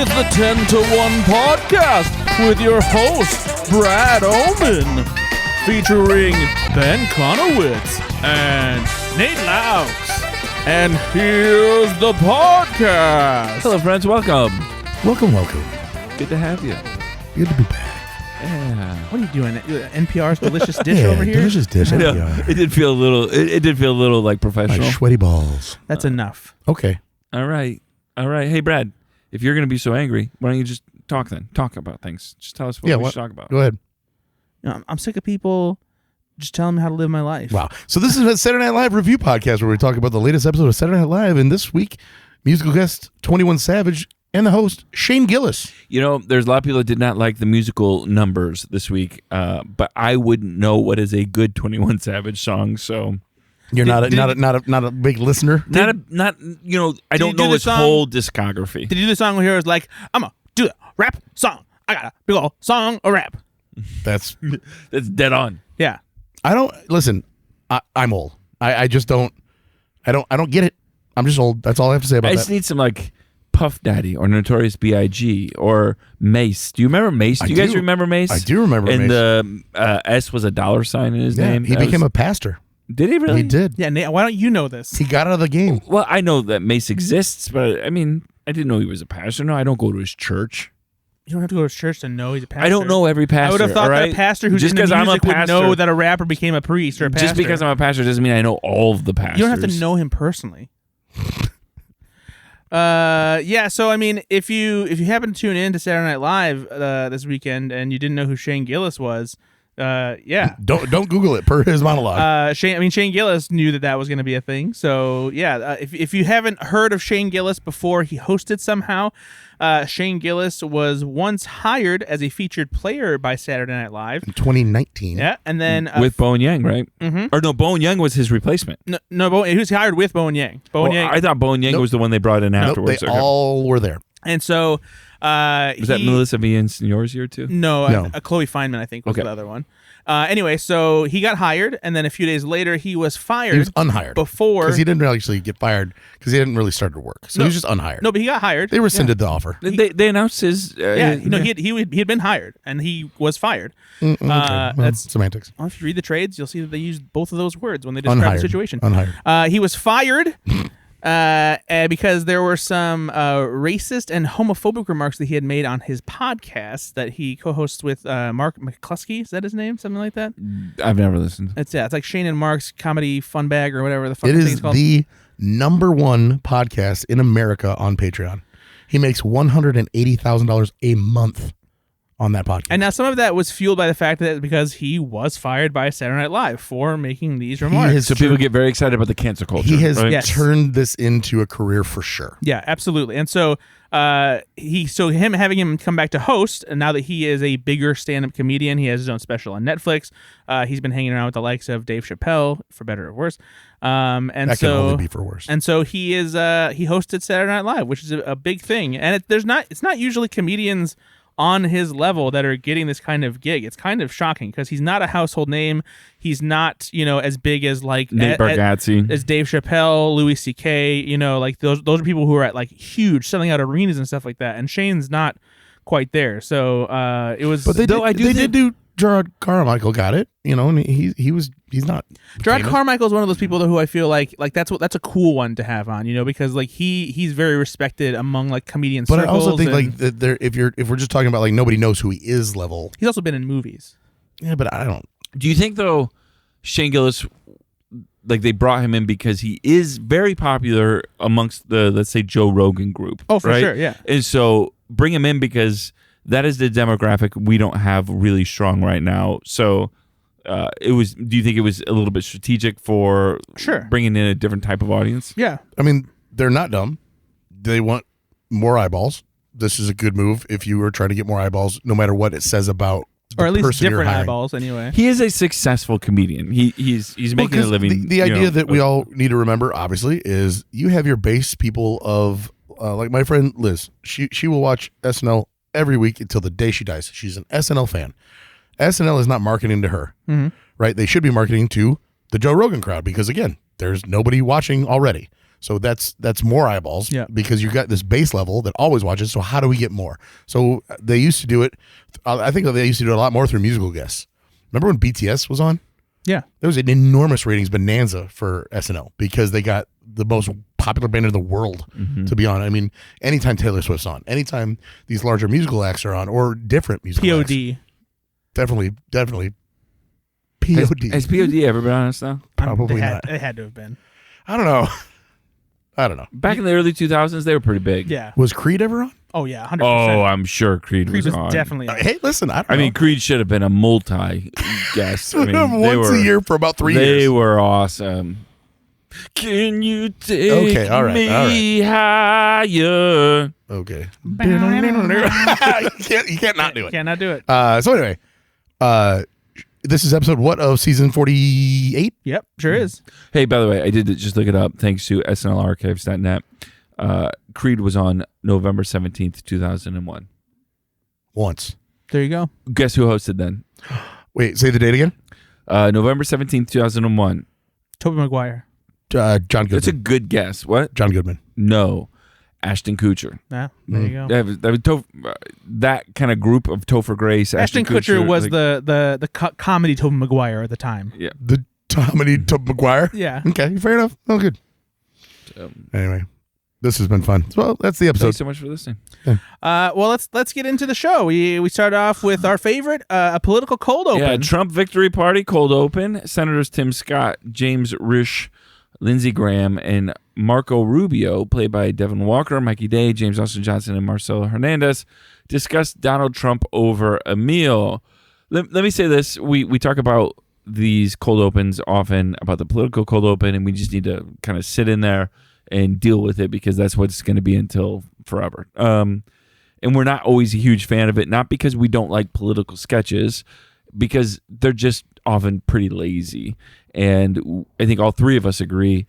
is the 10 to 1 podcast with your host, Brad Oman, featuring Ben Conowitz and Nate Laux. And here's the podcast. Hello, friends. Welcome. Welcome. Good to have you. Good to be back. Yeah. What are you doing? NPR's delicious dish over here? Delicious dish. Yeah, it did feel a little. It did feel a little like professional. My sweaty balls. That's enough. Okay. All right. Hey, Brad. If you're going to be so angry, why don't you just talk then? Talk about things. Just tell us what we should talk about. Go ahead. I'm sick of people just telling me how to live my life. Wow. So this is a Saturday Night Live review podcast where we talk about the latest episode of Saturday Night Live. And this week, musical guest 21 Savage and the host Shane Gillis. You know, there's a lot of people that did not like the musical numbers this week, but I wouldn't know what is a good 21 Savage song. So you're not a big listener. I don't know his whole discography. Did you do the song where he was like, I'm gonna do a rap song. I got a big old song, a rap. That's dead on. Yeah. I don't listen. I'm old. I just don't. I don't get it. I'm just old. That's all I have to say about that. I just need some like Puff Daddy or Notorious B.I.G. or Mace. Do you remember Mace? Do you guys remember Mace? I do remember Mace. And the S was a dollar sign in his name. He became a pastor. Did he really? He did. Yeah, Nate, why don't you know this? He got out of the game. Well, I know that Mace exists, but I mean, I didn't know he was a pastor. No, I don't go to his church. You don't have to go to his church to know he's a pastor. I don't know every pastor. I would have thought that a pastor who's just into music would know that a rapper became a priest or a pastor. Just because I'm a pastor doesn't mean I know all of the pastors. You don't have to know him personally. Yeah, so I mean, if you happen to tune in to Saturday Night Live this weekend and you didn't know who Shane Gillis was, yeah, don't Google it per his monologue. Shane Gillis knew that was going to be a thing. So yeah, if you haven't heard of Shane Gillis before, he hosted somehow. Shane Gillis was once hired as a featured player by Saturday Night Live in 2019. Yeah, and then with Bowen Yang, right? Mm-hmm. Or no, Bowen Yang was his replacement. No, he was hired with Bowen Yang. Yang. I thought Bowen Yang was the one they brought in afterwards. They all were there. And so was that Melissa Villaseñor's year too? No. Chloe Fineman, I think, was the other one. Anyway, so he got hired, and then a few days later, he was fired. He was unhired before because he didn't really actually get fired because he didn't really start to work. So he was just unhired. No, but he got hired. They rescinded the offer. They announced his. He had been hired, and he was fired. Okay. That's semantics. Well, if you read the trades, you'll see that they used both of those words when they describe the situation. Unhired. He was fired. Because there were some racist and homophobic remarks that he had made on his podcast that he co-hosts with Mark McCluskey. Is that his name? Something like that? I've never listened. It's like Shane and Mark's comedy fun bag or whatever the fuck it thing's is called. The #1 podcast in America on Patreon. He makes $180,000 a month on that podcast. And now some of that was fueled by the fact that because he was fired by Saturday Night Live for making these remarks. So people get very excited about the cancel culture. He has turned this into a career for sure. Yeah, absolutely. And so having him come back to host, and now that he is a bigger stand-up comedian, he has his own special on Netflix. He's been hanging around with the likes of Dave Chappelle, for better or worse. And that can only be for worse. And so he hosted Saturday Night Live, which is a big thing. And it's not usually comedians on his level that are getting this kind of gig. It's kind of shocking because he's not a household name. He's not, as big as like Nate Bargatze, as Dave Chappelle, Louis C.K. Like those are people who are at like huge, selling out arenas and stuff like that. And Shane's not quite there. So it was. But they did do. Gerard Carmichael got it, and he's not. Gerard famous. Carmichael is one of those people who I feel like that's a cool one to have on, because like he's very respected among like comedian circles. But I also think like that if we're just talking about like nobody knows who he is level. He's also been in movies. Yeah, but I don't. Do you think though, Shane Gillis, like they brought him in because he is very popular amongst the, let's say, Joe Rogan group? Oh, for right? sure, yeah. And so bring him in because that is the demographic we don't have really strong right now. So do you think it was a little bit strategic for bringing in a different type of audience? Yeah. I mean, they're not dumb. They want more eyeballs. This is a good move if you are trying to get more eyeballs, no matter what it says about or at least different hiring. eyeballs anyway. He is a successful comedian. He's making a living. The idea that we all need to remember, obviously, is you have your base people of like my friend Liz. She will watch SNL every week until the day she dies. She's an SNL fan. SNL is not marketing to her, right? They should be marketing to the Joe Rogan crowd because, again, there's nobody watching already. So that's more eyeballs because you got this base level that always watches. So how do we get more? So they used to do it. I think they used to do it a lot more through musical guests. Remember when BTS was on? Yeah. There was an enormous ratings bonanza for SNL because they got the most popular band in the world to be on. I mean, anytime Taylor Swift's on, anytime these larger musical acts are on, or different musical acts. POD. Definitely. POD. Has POD ever been on us now? Probably not. It had to have been. I don't know. Back in the early 2000s, they were pretty big. Yeah. Was Creed ever on? Oh, yeah, 100%. Oh, I'm sure Creed was on. Definitely on. Hey, listen, I don't know. mean, Creed should have been a multi-guest. I mean, Once a year for about 3 years. They were awesome. Can you take me higher? Okay. you can't not do it. Cannot do it. So anyway, this is episode what of season 48? Yep, sure is. Hey, by the way, I did just look it up thanks to snlarchives.net. Creed was on November 17th, 2001. Once. There you go. Guess who hosted then? Wait, say the date again. November 17th, 2001. Tobey Maguire. John Goodman. That's a good guess. What? John Goodman. No. Ashton Kutcher. Yeah, there you go. That kind of group of Topher Grace. Ashton Kutcher was the comedy Tobey Maguire at the time. Yeah. The comedy Tobey Maguire? Yeah. Okay, fair enough. Oh, good. Anyway, this has been fun. Well, that's the episode. Thanks so much for listening. Well, let's get into the show. We start off with our favorite, a political cold open. Yeah, Trump Victory Party cold open. Senators Tim Scott, James Risch, Lindsey Graham, and Marco Rubio, played by Devin Walker, Mikey Day, James Austin Johnson, and Marcelo Hernandez, discussed Donald Trump over a meal. Let me say this. We talk about these cold opens often, about the political cold open, and we just need to kind of sit in there and deal with it because that's what it's going to be until forever. And we're not always a huge fan of it, not because we don't like political sketches, because they're just often pretty lazy. And I think all three of us agree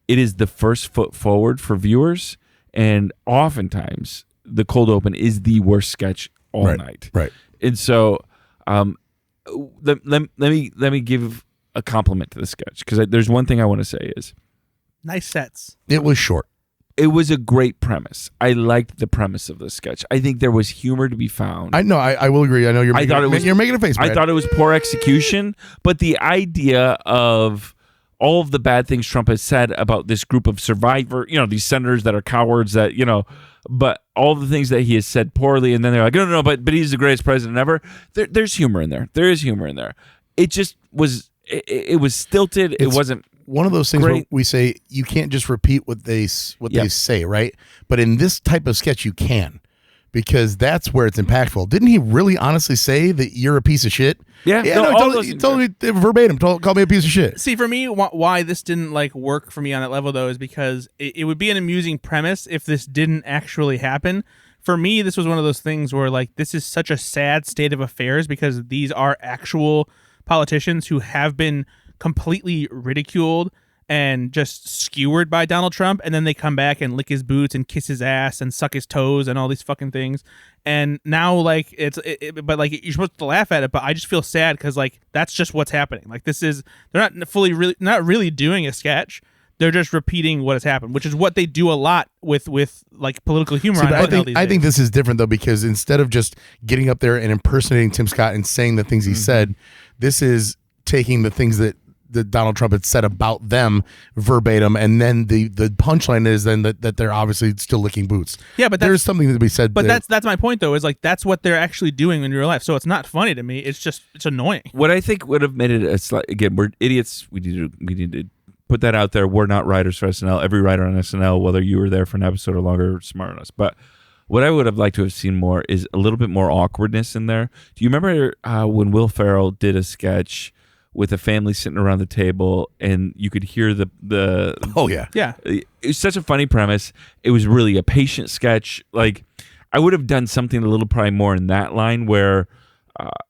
it is the first foot forward for viewers. And oftentimes the cold open is the worst sketch all night. Right. And so let me give a compliment to the sketch because there's one thing I want to say is nice sets. It was short. It was a great premise. I liked the premise of the sketch. I think there was humor to be found. I will agree. I know you're making a face, Brad. I thought it was poor execution, but the idea of all of the bad things Trump has said about this group of survivor, these senators that are cowards that, but all the things that he has said poorly, and then they're like, no, but he's the greatest president ever. There's humor in there. There is humor in there. It just was, it was stilted. It wasn't one of those things where we say you can't just repeat what they say, right? But in this type of sketch, you can, because that's where it's impactful. Didn't he really honestly say that you're a piece of shit? Yeah, he told me verbatim. Called me a piece of shit. See, for me, why this didn't work for me on that level though is because it would be an amusing premise if this didn't actually happen. For me, this was one of those things where this is such a sad state of affairs because these are actual politicians who have been completely ridiculed and just skewered by Donald Trump, and then they come back and lick his boots and kiss his ass and suck his toes and all these fucking things. And now but you're supposed to laugh at it, but I just feel sad because that's just what's happening. They're not really doing a sketch. They're just repeating what has happened, which is what they do a lot with political humor. I think this is different though, because instead of just getting up there and impersonating Tim Scott and saying the things he said, this is taking the things that Donald Trump had said about them verbatim, and then the punchline is then that they're obviously still licking boots. Yeah, but there's something to be said. But that's my point though, is that's what they're actually doing in real life. So it's not funny to me. It's annoying. What I think would have made it again, we're idiots. We need to put that out there. We're not writers for SNL. Every writer on SNL, whether you were there for an episode or longer, smarter than us. But what I would have liked to have seen more is a little bit more awkwardness in there. Do you remember when Will Ferrell did a sketch with a family sitting around the table and you could hear the oh yeah it was such a funny premise. It was really a patient sketch. I would have done something a little probably more in that line where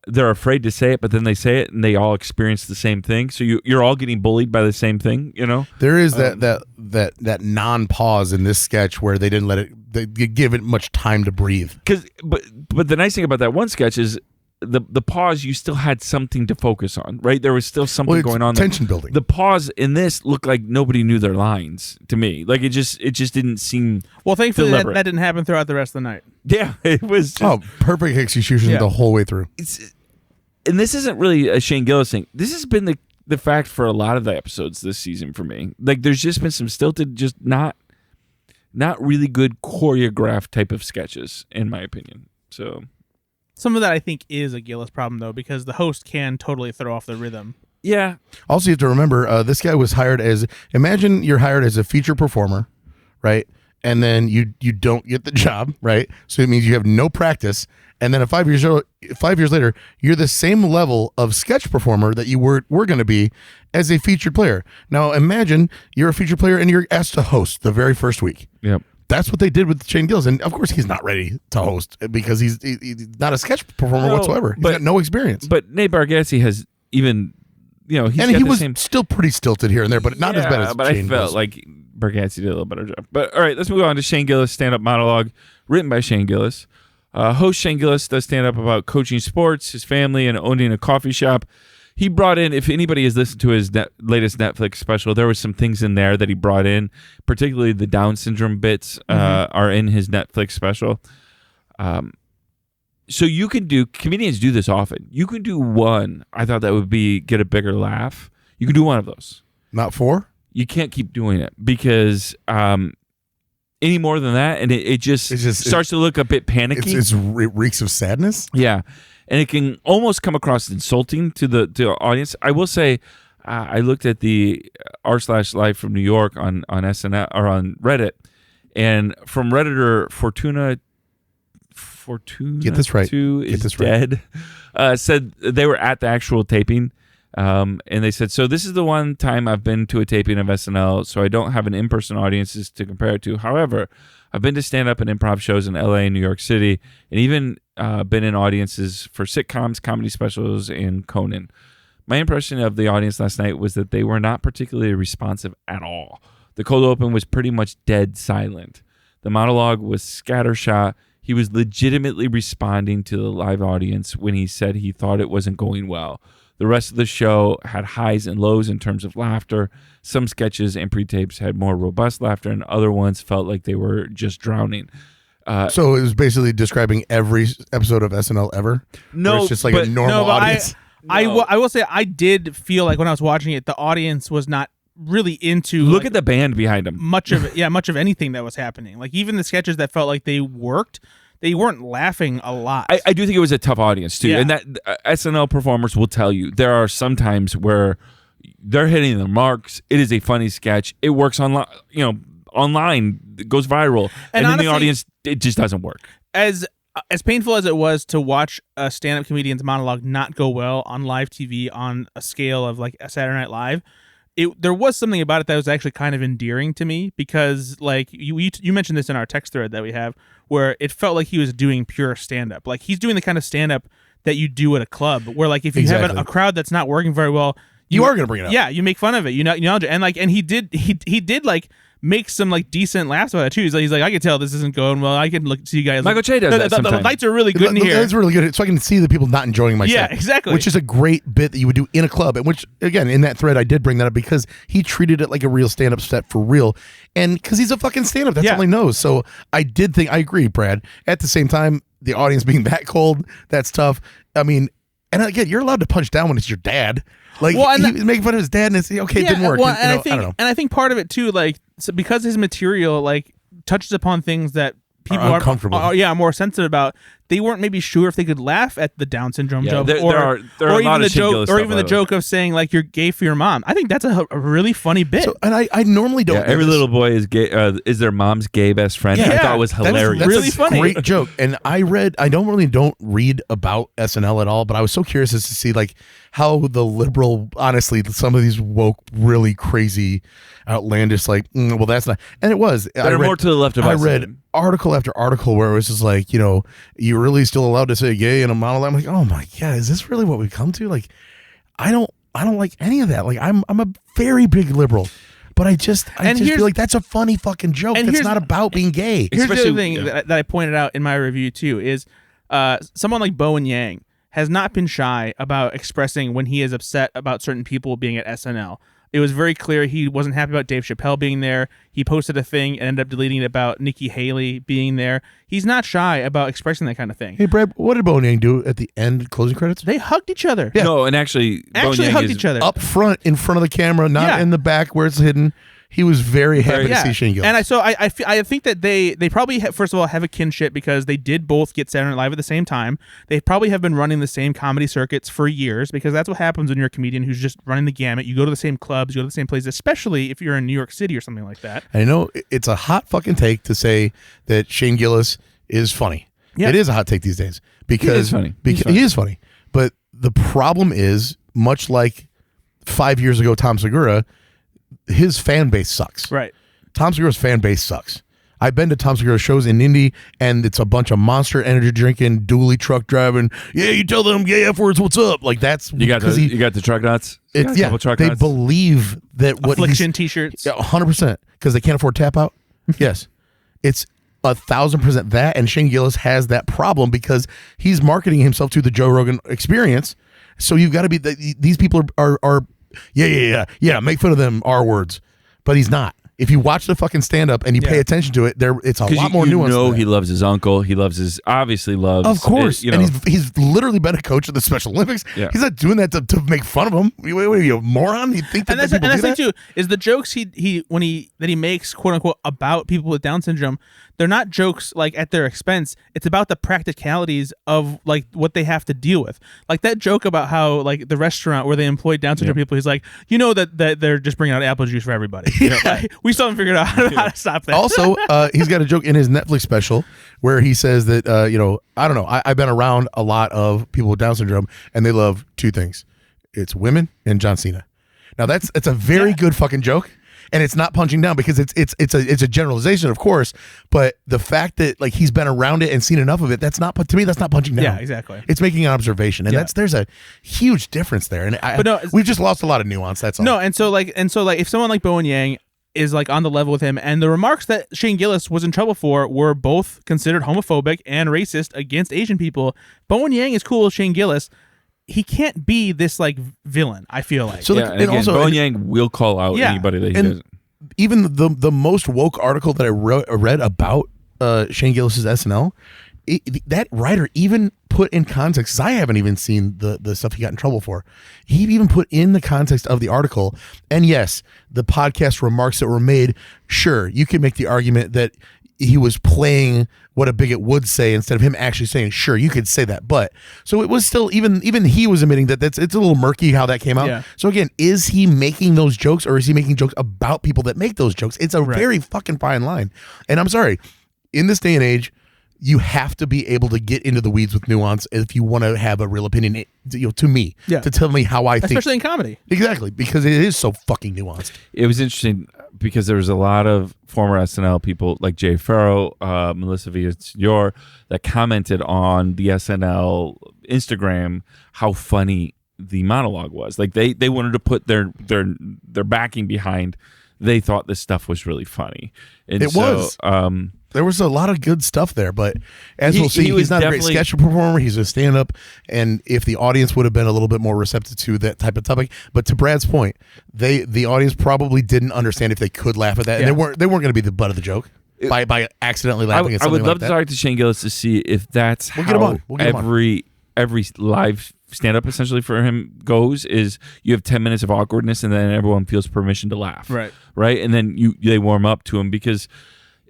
they're afraid to say it, but then they say it and they all experience the same thing, so you're all getting bullied by the same thing. There is that non-pause in this sketch where they didn't give it much time to breathe. But the nice thing about that one sketch is the pause, you still had something to focus on, right? There was still something going on. Tension building. The pause in this looked like nobody knew their lines to me. Like it just didn't seem. Well, thankfully that didn't happen throughout the rest of the night. Yeah, it was. Just, perfect execution the whole way through. And this isn't really a Shane Gillis thing. This has been the fact for a lot of the episodes this season for me. Like there's just been some stilted, just not really good choreographed type of sketches, in my opinion. So. Some of that I think is a Gillis problem though, because the host can totally throw off the rhythm. Yeah. Also, you have to remember, this guy was hired imagine you're hired as a feature performer, right? And then you don't get the job, right? So it means you have no practice. And then 5 years later, you're the same level of sketch performer that you were going to be as a featured player. Now, imagine you're a featured player and you're asked to host the very first week. Yep. That's what they did with Shane Gillis. And of course, he's not ready to host because he's not a sketch performer whatsoever. He's got no experience. But Nate Bargatze has even, he was still pretty stilted here and there, but not as bad as but Shane I felt Gillis. like Bargatze did a little better job. But all right, let's move on to Shane Gillis' stand-up monologue, written by Shane Gillis. Host Shane Gillis does stand-up about coaching sports, his family, and owning a coffee shop. He brought in, if anybody has listened to his latest Netflix special, there was some things in there that he brought in, particularly the Down syndrome bits are in his Netflix special. So you can comedians do this often. You can do one, I thought that would get a bigger laugh. You can do one of those. Not 4? You can't keep doing it because any more than that, and it just starts to look a bit panicky. It reeks of sadness. Yeah. And it can almost come across insulting to the audience. I will say, I looked at the r/live from New York on SNL or on Reddit, and from Redditor Fortuna get this right. Dead said they were at the actual taping, and they said, so this is the one time I've been to a taping of SNL, so I don't have an in-person audiences to compare it to. However, I've been to stand-up and improv shows in LA and New York City, and even been in audiences for sitcoms, comedy specials, and Conan. My impression of the audience last night was that they were not particularly responsive at all. The cold open was pretty much dead silent. The monologue was scattershot. He was legitimately responding to the live audience when he said he thought it wasn't going well. The rest of the show had highs and lows in terms of laughter. Some sketches and pre-tapes had more robust laughter, and other ones felt like they were just drowning. So it was basically describing every episode of SNL ever? No, it's just like a normal audience? I will say I did feel like when I was watching it, the audience was not really into... Look at the band behind him. Much of anything that was happening. Like even the sketches that felt like they worked, they weren't laughing a lot. I do think it was a tough audience too, and that SNL performers will tell you there are some times where they're hitting the marks. It is a funny sketch. It works online. Online, it goes viral, and honestly, in the audience, it just doesn't work. As painful as it was to watch a stand-up comedian's monologue not go well on live TV on a scale of like a Saturday Night Live, there was something about it that was actually kind of endearing to me because, like you mentioned this in our text thread that we have, where it felt like he was doing pure stand-up. Like he's doing the kind of stand-up that you do at a club, where like if you have a crowd that's not working very well, you are going to bring it up. Yeah, you make fun of it. And he did like make some like decent laughs about it too. He's like, I can tell this isn't going well. I can look see you guys. Michael Che does that sometimes. The lights are really good in here. It's really good, so I can see the people not enjoying my set. Yeah, exactly. Which is a great bit that you would do in a club, and which again in that thread I did bring that up because he treated it like a real stand-up set for real, and because he's a fucking stand-up, that's all he knows. So I did think I agree, Brad. At the same time, the audience being that cold, that's tough. I mean, and again, you're allowed to punch down when it's your dad. Like he was making fun of his dad, and it's okay, it didn't work. Well, I don't know. And I think part of it too, like because his material like touches upon things that people are uncomfortable. Are more sensitive about. They weren't maybe sure if they could laugh at the Down syndrome joke, there are a lot of the joke of saying like you're gay for your mom. I think that's a really funny bit. So, and I normally don't. Every little boy is gay. Is their mom's gay best friend? Yeah, I thought it was hilarious. That's really funny. Great joke. And I normally don't read about SNL at all, but I was so curious as to see like how the liberal, honestly, some of these woke, really crazy, outlandish, like, well, that's not, and it was. They're more to the left of us. I read article after article where it was just like, you're really still allowed to say gay in a monologue. I'm like, oh my God, is this really what we've come to? Like, I don't like any of that. Like, I'm a very big liberal, but I just feel like that's a funny fucking joke. That's not about being gay. Here's the other thing that I pointed out in my review too is someone like Bowen Yang has not been shy about expressing when he is upset about certain people being at SNL. It was very clear he wasn't happy about Dave Chappelle being there. He posted a thing and ended up deleting it about Nikki Haley being there. He's not shy about expressing that kind of thing. Hey, Brad, what did Bowen Yang do at the end, closing credits? They hugged each other. Yeah. No, and actually hugged each other. Up front, in front of the camera, not in the back where it's hidden. He was very happy to see Shane Gillis. And I think that they probably, first of all, have a kinship because they did both get Saturday Night Live at the same time. They probably have been running the same comedy circuits for years because that's what happens when you're a comedian who's just running the gamut. You go to the same clubs, you go to the same places, especially if you're in New York City or something like that. I know it's a hot fucking take to say that Shane Gillis is funny. Yeah. It is a hot take these days because he is funny. He is funny. But the problem is, much like 5 years ago, Tom Segura, his fan base sucks. Right. Tom Segura's fan base sucks. I've been to Tom Segura shows in Indy, and it's a bunch of Monster Energy drinking, dually truck driving. Yeah, you tell them gay F words. What's up? Like that's you got the truck nuts. They believe that what Affliction T-shirts. 100% because they can't afford tap out. Yes, it's 1,000% that, and Shane Gillis has that problem because he's marketing himself to the Joe Rogan experience. So you've got to be these people are. Yeah. Make fun of them R words, but he's not. If you watch the fucking stand up and you pay attention to it, it's a lot more nuanced. You know, he loves his uncle. He loves obviously loves. Of course, and he's literally been a coach of the Special Olympics. Yeah. He's not doing that to make fun of him. What are you, a moron? You think that people do that? And that's too is the jokes he makes, quote unquote, about people with Down syndrome. They're not jokes like at their expense. It's about the practicalities of like what they have to deal with. Like that joke about how like the restaurant where they employ Down syndrome people. He's like, that they're just bringing out apple juice for everybody. We still haven't figured out how to stop that. Also, he's got a joke in his Netflix special where he says that I don't know. I've been around a lot of people with Down syndrome, and they love two things: it's women and John Cena. Now it's a very good fucking joke. And it's not punching down because it's a generalization, of course. But the fact that like he's been around it and seen enough of it, that's not punching down. Yeah, exactly. It's making an observation, and there's a huge difference there. And we've just lost a lot of nuance. That's all. No, and so like if someone like Bowen Yang is like on the level with him, and the remarks that Shane Gillis was in trouble for were both considered homophobic and racist against Asian people. Bowen Yang is cool with Shane Gillis. He can't be this like villain, I feel like. So and also Bowen Yang will call out anybody that he doesn't. Even the most woke article that I read about Shane Gillis's SNL, that writer even put in context, because I haven't even seen the stuff he got in trouble for. He even put in the context of the article, and yes, the podcast remarks that were made, sure, you can make the argument that he was playing what a bigot would say instead of him actually saying, sure, you could say that. But so it was still, even he was admitting that it's a little murky how that came out. Yeah. So again, is he making those jokes or is he making jokes about people that make those jokes? It's a very fucking fine line. And I'm sorry, in this day and age, you have to be able to get into the weeds with nuance if you want to have a real opinion, to me, to tell me how I think. Especially in comedy. Exactly, because it is so fucking nuanced. It was interesting because there was a lot of former SNL people like Jay Farrow, Melissa Villaseñor, that commented on the SNL Instagram how funny the monologue was. Like they wanted to put their backing behind. They thought this stuff was really funny. And it was. There was a lot of good stuff there, but as we'll see, he's not a great sketch performer. He's a stand-up, and if the audience would have been a little bit more receptive to that type of topic, but to Brad's point, the audience probably didn't understand if they could laugh at that, and they weren't going to be the butt of the joke by accidentally laughing at something like that. I would love to talk to Shane Gillis to see if that's how every live stand-up essentially for him goes. Is you have 10 minutes of awkwardness, and then everyone feels permission to laugh, right, and then they warm up to him because.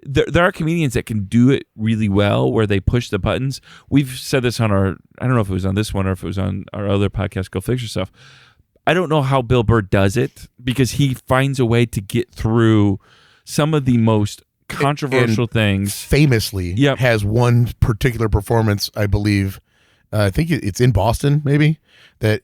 There are comedians that can do it really well where they push the buttons. We've said this on I don't know if it was on this one or if it was on our other podcast, Go Fix Yourself. I don't know how Bill Burr does it because he finds a way to get through some of the most controversial things. Famously has one particular performance, I believe, I think it's in Boston, maybe, that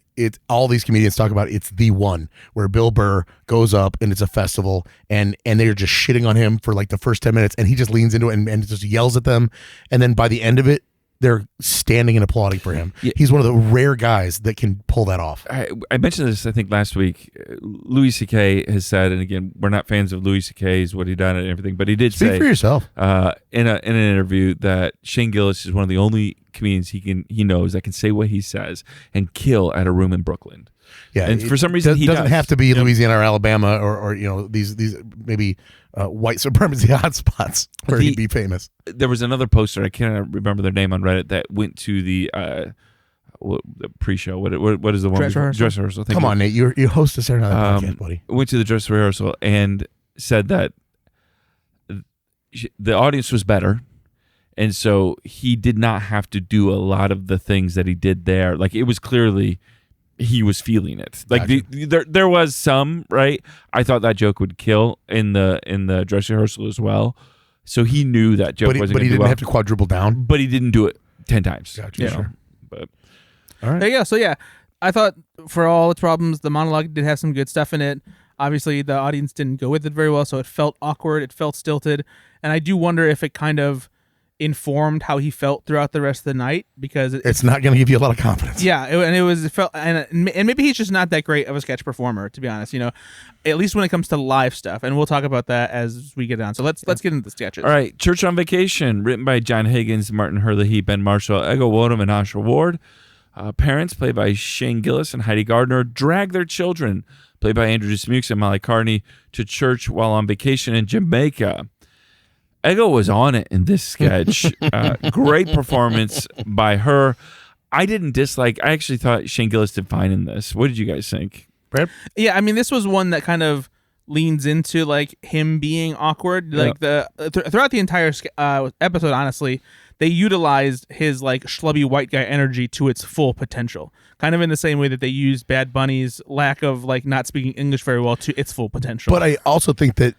all these comedians talk about. It's the one where Bill Burr goes up and it's a festival and they're just shitting on him for like the first 10 minutes and he just leans into it and just yells at them. And then by the end of it, they're standing and applauding for him. Yeah. He's one of the rare guys that can pull that off. I mentioned this, I think, last week. Louis C.K. has said, and again, we're not fans of Louis C.K.'s, what he done and everything, but he did Speak say for yourself. in an interview that Shane Gillis is one of the only comedians he knows that can say what he says and kill at a room in Brooklyn. Yeah, and for some reason he doesn't does. have to be Louisiana or Alabama or these maybe white supremacy hotspots where he'd be famous. There was another poster, I can't remember their name on Reddit, that went to the pre-show. What is the one? Dress rehearsal. Come on, Nate, you host a Saturday Night podcast, buddy. Went to the dress rehearsal and said that the audience was better. And so he did not have to do a lot of the things that he did there. Like, it was clearly he was feeling it. Like, Gotcha. there was some, right? I thought that joke would kill in the dress rehearsal as well. So he knew that joke wasn't going to do well. But he didn't have to quadruple down? But he didn't do it 10 times. Gotcha. Yeah. Sure. But all right. There you go. So, yeah, I thought for all its problems, the monologue did have some good stuff in it. Obviously, the audience didn't go with it very well, so it felt awkward. It felt stilted. And I do wonder if it kind of informed how he felt throughout the rest of the night, because it's not going to give you a lot of confidence. Yeah, it felt, and maybe he's just not that great of a sketch performer, to be honest. At least when it comes to live stuff, and we'll talk about that as we get on. So let's get into the sketches. All right, Church on Vacation, written by John Higgins, Martin Herlihy, Ben Marshall, Ego Wodum, and Asher Ward. Parents, played by Shane Gillis and Heidi Gardner, drag their children, played by Andrew Dismukes and Molly Carney, to church while on vacation in Jamaica. Ego was on it in this sketch. Great performance by her. I didn't dislike. I actually thought Shane Gillis did fine in this. What did you guys think? Brad? Yeah, I mean, this was one that kind of leans into like him being awkward. Like throughout the entire episode, honestly, they utilized his like schlubby white guy energy to its full potential. Kind of in the same way that they used Bad Bunny's lack of like not speaking English very well to its full potential. But I also think that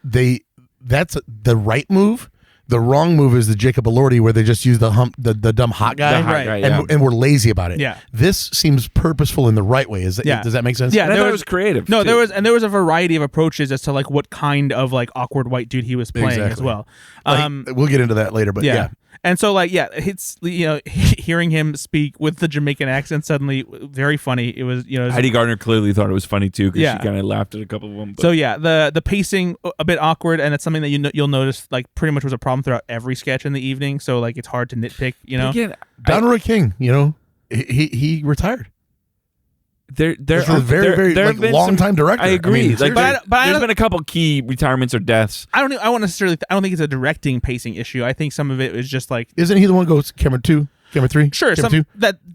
that's the right move. The wrong move is the Jacob Elordi, where they just use the dumb hot guy, and we're lazy about it. Yeah. This seems purposeful in the right way. Does that make sense? Yeah, I thought it was creative. No, too. there was a variety of approaches as to like what kind of like awkward white dude he was playing as well. We'll get into that later, but yeah. And so like it's hearing him speak with the Jamaican accent suddenly very funny. It was Heidi Gardner clearly thought it was funny too, because she kind of laughed at a couple of them. But. So yeah, the pacing a bit awkward, and it's something that you'll notice like pretty much was a problem throughout every sketch in the evening. So like it's hard to nitpick. Again, Donroy King, he retired. There a very long time director. I agree. I mean, but there's been a couple key retirements or deaths. I don't think it's a directing pacing issue. I think some of it is just like, isn't he the one who goes camera 2, camera 3? Sure, camera 2?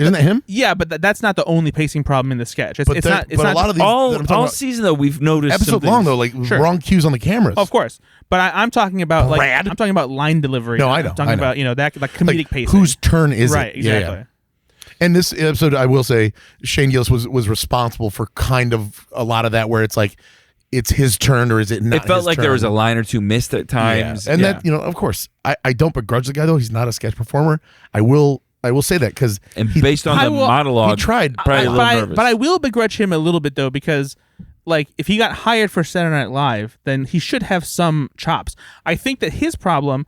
Isn't that him? Yeah, but that's not the only pacing problem in the sketch. It's not a lot of these all season though we've noticed episode long though, like wrong cues on the cameras. Of course, but I'm talking about Brad? I'm talking about line delivery. No, I know. I'm talking about that like comedic pacing. Whose turn is it? Right, exactly. Yeah. And this episode, I will say, Shane Gillis was responsible for kind of a lot of that, where it's like, it's his turn or is it not? It felt his like turn? there was a line or two missed at times. Yeah. And that, of course, I don't begrudge the guy though. He's not a sketch performer. I will say that because based on the monologue, he tried. Probably a little nervous. But I will begrudge him a little bit though, because like if he got hired for Saturday Night Live, then he should have some chops. I think that his problem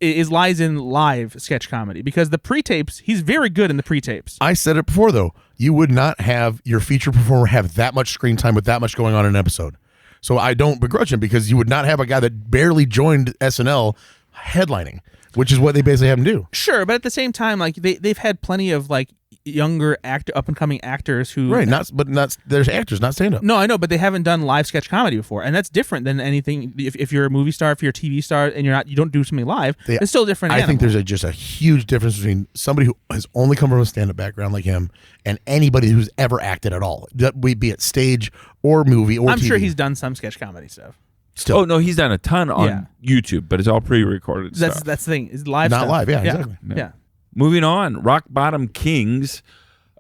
lies in live sketch comedy, because the pre-tapes, he's very good in the pre-tapes. I said it before though. You would not have your feature performer have that much screen time with that much going on in an episode. So I don't begrudge him, because you would not have a guy that barely joined SNL headlining, which is what they basically have him do. Sure, but at the same time, like they've had plenty of like younger up and coming actors who there's actors, not stand up. No, I know, but they haven't done live sketch comedy before, and that's different than anything. If you're a movie star, if you're a TV star, and you don't do something live, it's still different. I think there's just a huge difference between somebody who has only come from a stand up background like him and anybody who's ever acted at all, be it stage or movie or I'm TV. sure he's done some sketch comedy stuff. Still. Oh no, he's done a ton on YouTube, but it's all pre-recorded. That's stuff. the thing. It's live, not stuff. live. Yeah, exactly. Yeah. Moving on, Rock Bottom Kings,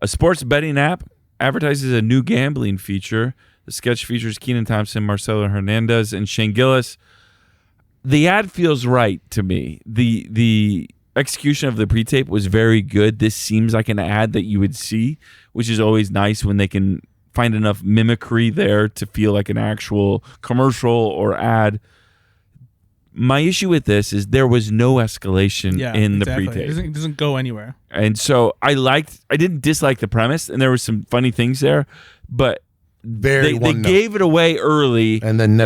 a sports betting app, advertises a new gambling feature. The sketch features Kenan Thompson, Marcelo Hernandez, and Shane Gillis. The ad feels right to me. The execution of the pre-tape was very good. This seems like an ad that you would see, which is always nice when they can find enough mimicry there to feel like an actual commercial or ad. My issue with this is there was no escalation in the pre-tape. It doesn't go anywhere. And so I didn't dislike the premise, and there were some funny things there, but they gave it away early, and then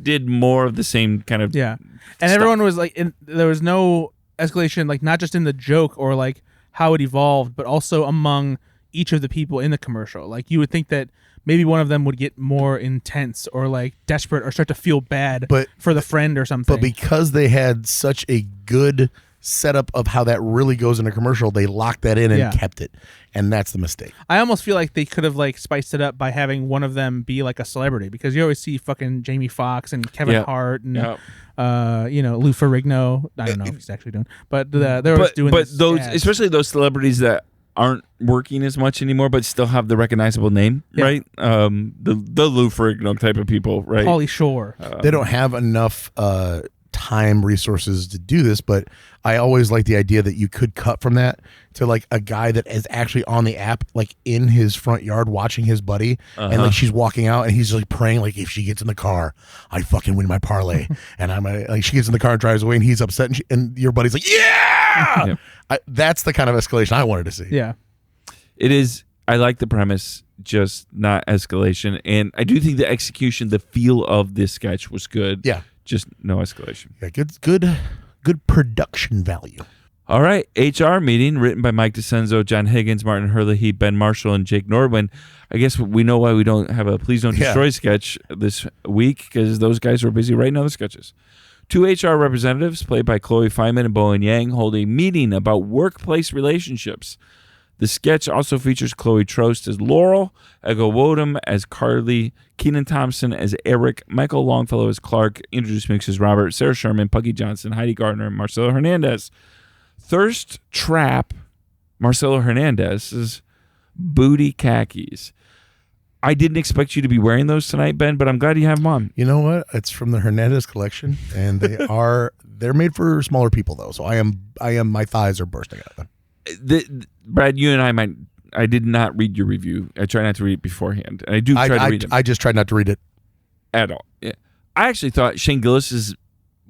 did more of the same kind of and stuff. Everyone was like, there was no escalation, like not just in the joke or like how it evolved, but also among each of the people in the commercial. Like you would think that maybe one of them would get more intense or like desperate or start to feel bad for the friend or something. But because they had such a good setup of how that really goes in a commercial, they locked that in and kept it. And that's the mistake. I almost feel like they could have like spiced it up by having one of them be like a celebrity, because you always see fucking Jamie Foxx and Kevin Hart and Lou Ferrigno. I don't know if he's actually doing, but they're always doing. But those, especially those celebrities that aren't working as much anymore, but still have the recognizable name, right? The Lou Ferrigno type of people, right? Pauly Shore. They don't have enough time, resources to do this, but I always like the idea that you could cut from that to like a guy that is actually on the app, like in his front yard watching his buddy, and like she's walking out and he's like praying, like if she gets in the car, I fucking win my parlay, and I'm like she gets in the car and drives away, and he's upset, and your buddy's like, that's the kind of escalation I wanted to see. Yeah, it is. I like the premise, just not escalation, and I do think the execution, the feel of this sketch was good. Yeah. Just no escalation. Yeah, good production value. All right, HR meeting written by Mike DeCenzo, John Higgins, Martin Herlihy, Ben Marshall, and Jake Nordwin. I guess we know why we don't have a Please Don't Destroy sketch this week, because those guys were busy writing other sketches. Two HR representatives, played by Chloe Feynman and Bowen Yang, hold a meeting about workplace relationships. The sketch also features Chloe Trost as Laurel, Ego Wodum as Carly, Kenan Thompson as Eric, Michael Longfellow as Clark, Andrew Smix as Robert, Sarah Sherman, Puggy Johnson, Heidi Gardner, and Marcelo Hernandez. Thirst Trap, Marcelo Hernandez's booty khakis. I didn't expect you to be wearing those tonight, Ben, but I'm glad you have them on. You know what? It's from the Hernandez collection, and they're made for smaller people though. So my thighs are bursting out of them. Brad, you and I did not read your review. I try not to read it beforehand. And I do try to read it. I just tried not to read it at all. Yeah. I actually thought Shane Gillis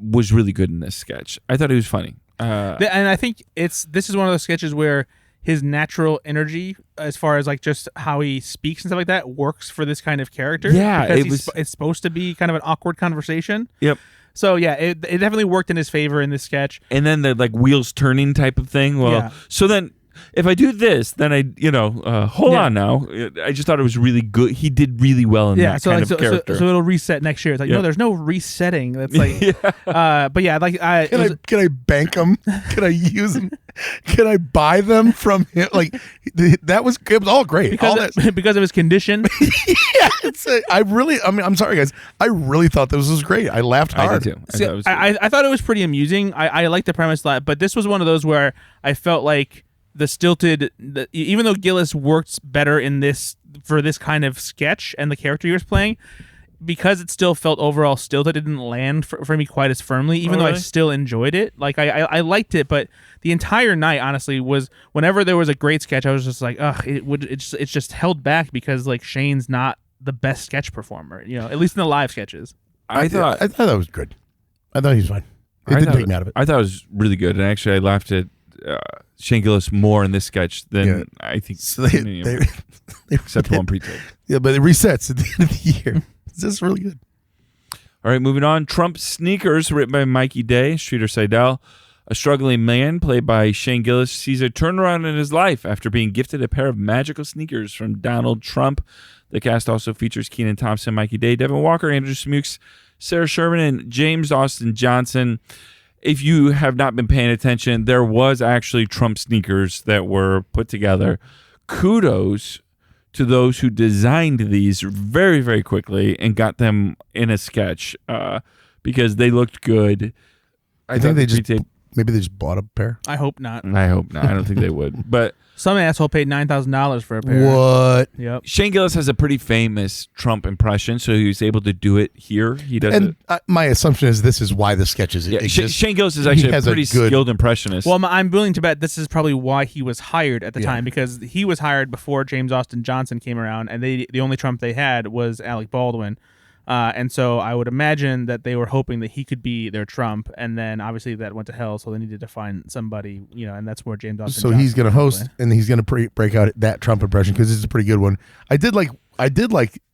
was really good in this sketch. I thought he was funny. And I think this is one of those sketches where his natural energy, as far as like just how he speaks and stuff like that, works for this kind of character. Yeah, because it's supposed to be kind of an awkward conversation. Yep. So yeah, it definitely worked in his favor in this sketch. And then the like wheels turning type of thing. Well, so then if I do this, then hold on now. I just thought it was really good. He did really well in that kind of character. So it'll reset next year. It's like, no, there's no resetting. That's like, but yeah, like can I bank them? Can I use them? Can I buy them from him? Like it was all great. Because of his condition. I'm sorry guys. I really thought this was great. I laughed hard. I did too. I thought it was pretty amusing. I liked the premise a lot, but this was one of those where I felt like even though Gillis works better in this for this kind of sketch and the character he was playing, because it still felt overall stilted, it didn't land for me quite as firmly, even though I still enjoyed it. Like I liked it, but the entire night honestly was, whenever there was a great sketch, I was just like, it's just held back because like Shane's not the best sketch performer, at least in the live sketches. I thought that was good. I thought he was fine. It didn't take me out of it. I thought it was really good, and actually I laughed at Shane Gillis more in this sketch than I think. So they except for one pre-tape. Yeah, but it resets at the end of the year. This is really good. All right, moving on. Trump Sneakers, written by Mikey Day, Streeter Seidel. A struggling man, played by Shane Gillis, sees a turnaround in his life after being gifted a pair of magical sneakers from Donald Trump. The cast also features Kenan Thompson, Mikey Day, Devin Walker, Andrew Smukes, Sarah Sherman, and James Austin Johnson. If you have not been paying attention, there was actually Trump sneakers that were put together. Kudos to those who designed these very, very quickly and got them in a sketch because they looked good. I think maybe they just bought a pair. I hope not. I hope not. I don't think they would. But some asshole paid $9,000 for a pair. What? Yep. Shane Gillis has a pretty famous Trump impression, so he was able to do it here. He does it. My assumption is this is why the sketches exist. Shane Gillis is actually a pretty skilled impressionist. Well, I'm willing to bet this is probably why he was hired at the time, because he was hired before James Austin Johnson came around, and the only Trump they had was Alec Baldwin. And so I would imagine that they were hoping that he could be their Trump, and then obviously that went to hell, so they needed to find somebody, and that's where James Austin. So he's going to host, and he's going to break out that Trump impression because it's a pretty good one. I did like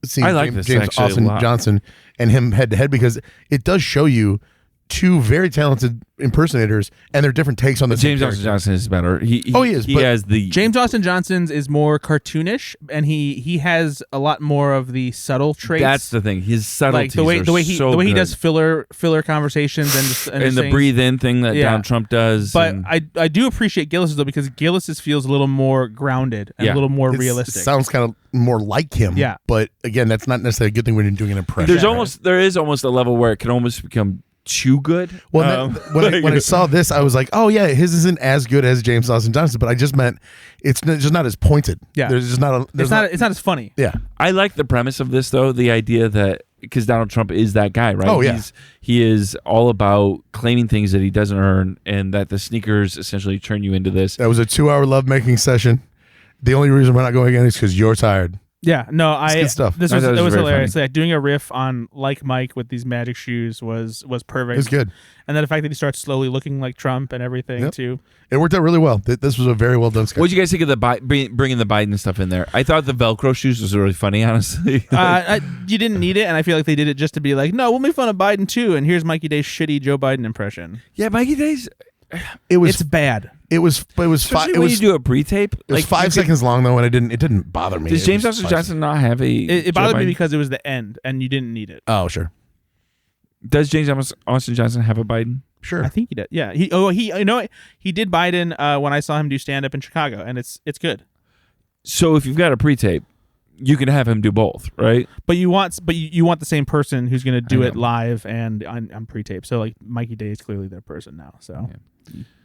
seeing James Austin Johnson and him head to head because it does show you two very talented impersonators and their different takes on the James Austin Johnson is better. He is. He has the James Austin Johnson's is more cartoonish, and he has a lot more of the subtle traits. That's the thing. His subtleties like the way he does filler conversations and the breathe in thing that Donald Trump does. But I do appreciate Gillis's though because Gillis's feels a little more grounded and a little more realistic. It sounds kind of more like him. Yeah. But again, that's not necessarily a good thing when you're doing an impression. There is almost a level where it can almost become too good. Well, when I saw this, I was like, "Oh yeah, his isn't as good as James Austin Johnson," but I just meant it's just not as pointed. Yeah, there's just not. It's not as funny. Yeah, I like the premise of this though. The idea that because Donald Trump is that guy, right? Oh yeah, he is all about claiming things that he doesn't earn, and that the sneakers essentially turn you into this. That was a 2-hour lovemaking session. The only reason we're not going again is because you're tired. Yeah, no, good stuff. This was hilarious. Like, doing a riff on Like Mike with these magic shoes was perfect. It was good, and then the fact that he starts slowly looking like Trump and everything too. It worked out really well. This was a very well done sketch. What did you guys think of bringing the Biden stuff in there? I thought the Velcro shoes was really funny, honestly. You didn't need it, and I feel like they did it just to be like, no, we'll make fun of Biden too. And here's Mikey Day's shitty Joe Biden impression. Yeah, Mikey Day's. It's bad. It was Especially when you do a pre-tape. It was 5 seconds long though, and it didn't bother me. Does James Austin Johnson not have a? It bothered me because it was the end, and you didn't need it. Oh sure. Does James Austin Johnson have a Biden? Sure, I think he did. Yeah, he did Biden when I saw him do stand up in Chicago, and it's good. So if you've got a pre-tape, you can have him do both, right? But you want the same person who's going to do it live and on pre-tape. So like Mikey Day is clearly their person now. So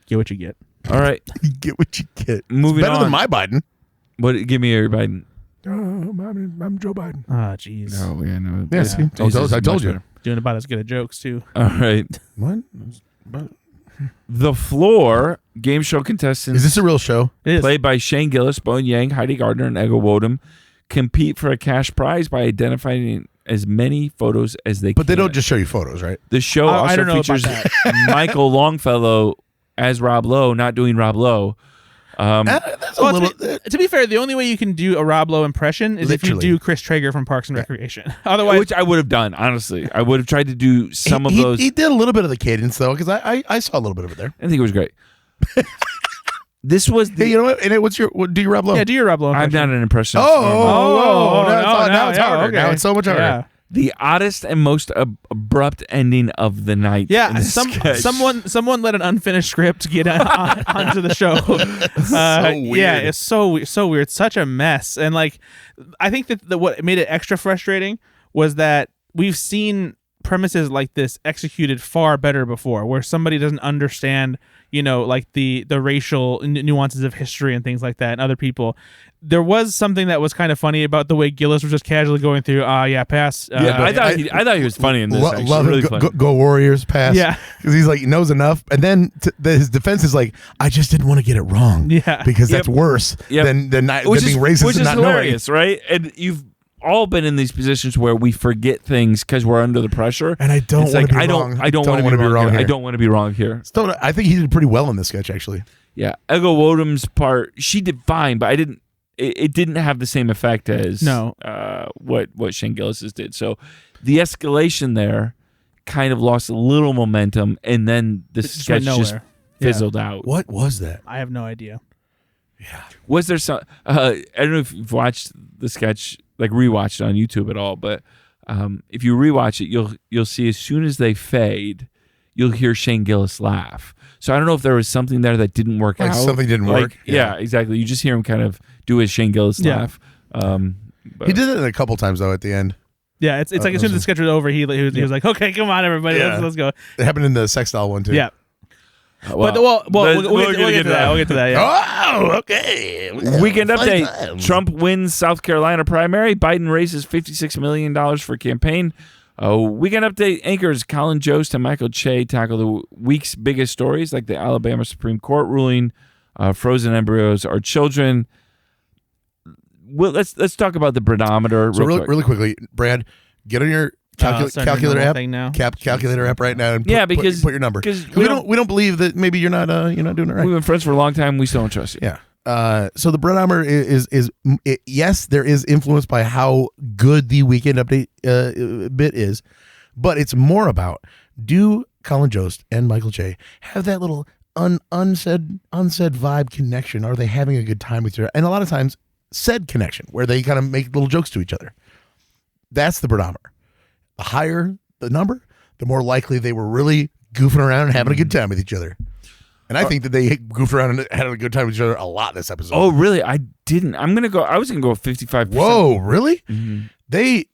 get what you get. All right, get what you get. Moving it's better on. than my Biden. What? Give me your Biden. I'm Joe Biden. Ah, jeez. Oh yeah, no. Yeah, see, I told you. Doing about as good at jokes too. All right. What? The Floor game show contestants. Is this a real show? It is. Played by Shane Gillis, Bowen Yang, Heidi Gardner, and Ego Wodum, compete for a cash prize by identifying as many photos as they can. But they don't just show you photos, right? The show also features Michael Longfellow as Rob Lowe, not doing Rob Lowe. That's a little. To be fair, the only way you can do a Rob Lowe impression is if you do Chris Traeger from Parks and Recreation. Otherwise, which I would have done, honestly. I would have tried to do some of those. He did a little bit of the cadence though, because I saw a little bit of it there. I think it was great. This was the. Hey, you know what? And do your Rob Lowe? Yeah, do your Rob Lowe impression. I'm not an impressionist. Now it's harder. Okay. Now it's so much harder. Yeah. The oddest and most abrupt ending of the night. Yeah, someone let an unfinished script get onto the show. So weird. Yeah, it's so weird. It's such a mess. And like, I think that what made it extra frustrating was that we've seen premises like this executed far better before, where somebody doesn't understand, like the racial nuances of history and things like that, and other people. There was something that was kind of funny about the way Gillis was just casually going through. Pass. I thought he was funny in this. Love really him. Go Warriors. Pass. Yeah, because he's like knows enough, and then his defense is like, I just didn't want to get it wrong. Yeah, because that's worse than being racist which and is not hilarious, right? And you've all been in these positions where we forget things because we're under the pressure, and I don't want to be wrong. I don't want to be wrong here. I don't want to be wrong here. Still, I think he did pretty well in this sketch, actually. Yeah, Ego Wodum's part, she did fine, but it didn't have the same effect as what Shane Gillis's did. So the escalation there kind of lost a little momentum, and then the sketch just fizzled out. What was that? I have no idea. Yeah. Was there some? I don't know if you've watched the sketch, like rewatched it on YouTube at all, but if you rewatch it, you'll see as soon as they fade, you'll hear Shane Gillis laugh. So I don't know if there was something there that didn't work out. Something didn't work. Yeah, exactly. You just hear him kind of do his Shane Gillis laugh. He did it a couple times though at the end. Yeah, it's like as soon as the sketch was over, he was like, "Okay, come on, everybody, let's go." It happened in the sex doll one too. Yeah. We'll get to that. We'll get to that. Yeah. Oh, okay. Weekend update: Trump wins South Carolina primary. Biden raises $56 million for campaign. Weekend update: anchors Colin Jost and Michael Che tackle the week's biggest stories, like the Alabama Supreme Court ruling, frozen embryos are children. Well, let's talk about the breadometer. So really quickly, Brad, get on your Calculator app thing now. Calculator app right now. And because put your number. Because we don't believe that maybe you're not doing it right. We've been friends for a long time. We still don't trust you. Yeah. So the Breadometer is yes, there is influence by how good the Weekend Update bit is, but it's more about, do Colin Jost and Michael J have that little unsaid vibe connection? Are they having a good time with each other? And a lot of times, said connection where they kind of make little jokes to each other. That's the Breadometer. The higher the number, the more likely they were really goofing around and having a good time with each other. And I think that they goofed around and had a good time with each other a lot this episode. Oh, really? I didn't. I was gonna go 55%. Whoa, really? Mm-hmm. They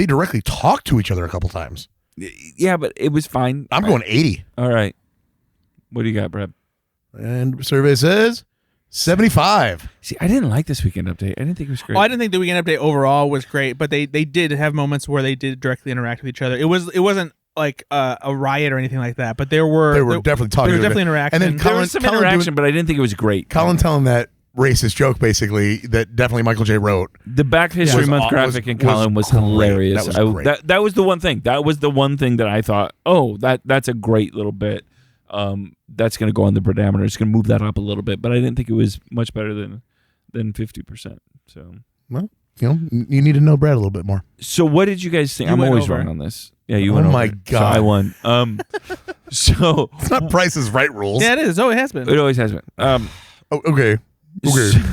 directly talked to each other a couple times. Yeah, but it was fine. I'm going 80. All right. What do you got, Brad? And survey says 75. See, I didn't like this Weekend Update. I didn't think it was great. Oh, I didn't think the Weekend Update overall was great, but they did have moments where they did directly interact with each other. It wasn't like a riot or anything like that, but they were definitely talking. There was definitely interaction. And then there was some interaction, but I didn't think it was great. Colin telling that racist joke basically that definitely Michael J wrote. The Back History Month graphic in Colin was hilarious. That was great. That was the one thing. That was the one thing that I thought, oh, that's a great little bit. That's going to go on the Breadometer. It's going to move that up a little bit, but I didn't think it was much better than 50%. So, well, you need to know Brad a little bit more. So what did you guys think? I'm always wrong on this. Yeah, you went over. Oh my God. So I won. So it's not Price is Right rules. Yeah, it is. Oh, it has been. It always has been. Okay.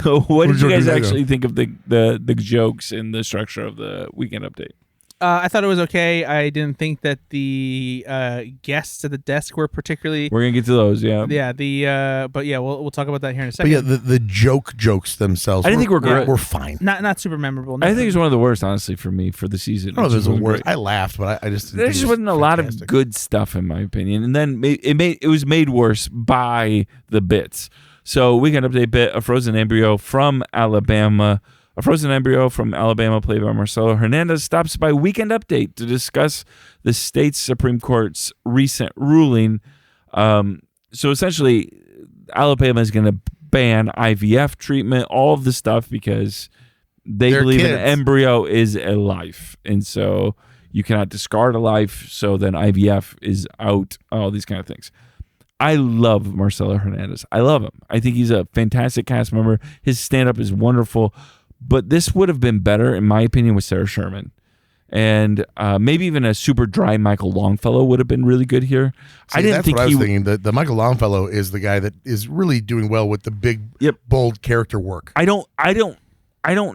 So what did you guys actually think of the jokes and the structure of the Weekend Update? I thought it was okay. I didn't think that the guests at the desk were particularly. We're gonna get to those, yeah. Yeah. But yeah, we'll talk about that here in a second. But yeah, the jokes themselves. I didn't think we're great. We're fine. Not super memorable. I think it's one of the worst, honestly, for me for the season. I don't know if it was the worst. I laughed, but I just there just wasn't a lot of good stuff in my opinion, and then it was made worse by the bits. So Weekend Update bit, a frozen embryo from Alabama. A frozen embryo from Alabama, played by Marcelo Hernandez, stops by Weekend Update to discuss the state's Supreme Court's recent ruling. So essentially, Alabama is going to ban IVF treatment, all of the stuff, because they believe an embryo is a life. And so you cannot discard a life. So then IVF is out, all these kind of things. I love Marcelo Hernandez. I love him. I think he's a fantastic cast member. His stand-up is wonderful. But this would have been better, in my opinion, with Sarah Sherman. And maybe even a super dry Michael Longfellow would have been really good here. See, I didn't think I was thinking. The Michael Longfellow is the guy that is really doing well with the big, bold character work. I don't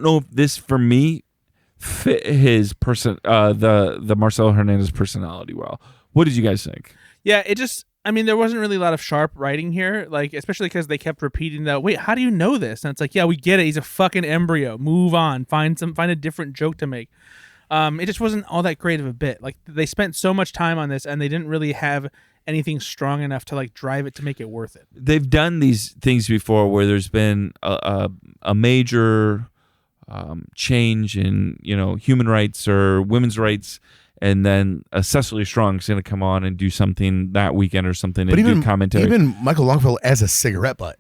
know if this, for me, fit his the Marcelo Hernandez personality well. What did you guys think? Yeah, there wasn't really a lot of sharp writing here, like especially because they kept repeating that. Wait, how do you know this? And it's like, yeah, we get it. He's a fucking embryo. Move on. Find a different joke to make. It just wasn't all that great of a bit. Like they spent so much time on this, and they didn't really have anything strong enough to like drive it to make it worth it. They've done these things before, where there's been a major change in human rights or women's rights. And then Cecily Strong's going to come on and do something that weekend or something and do commentary. Even Michael Longfellow as a cigarette butt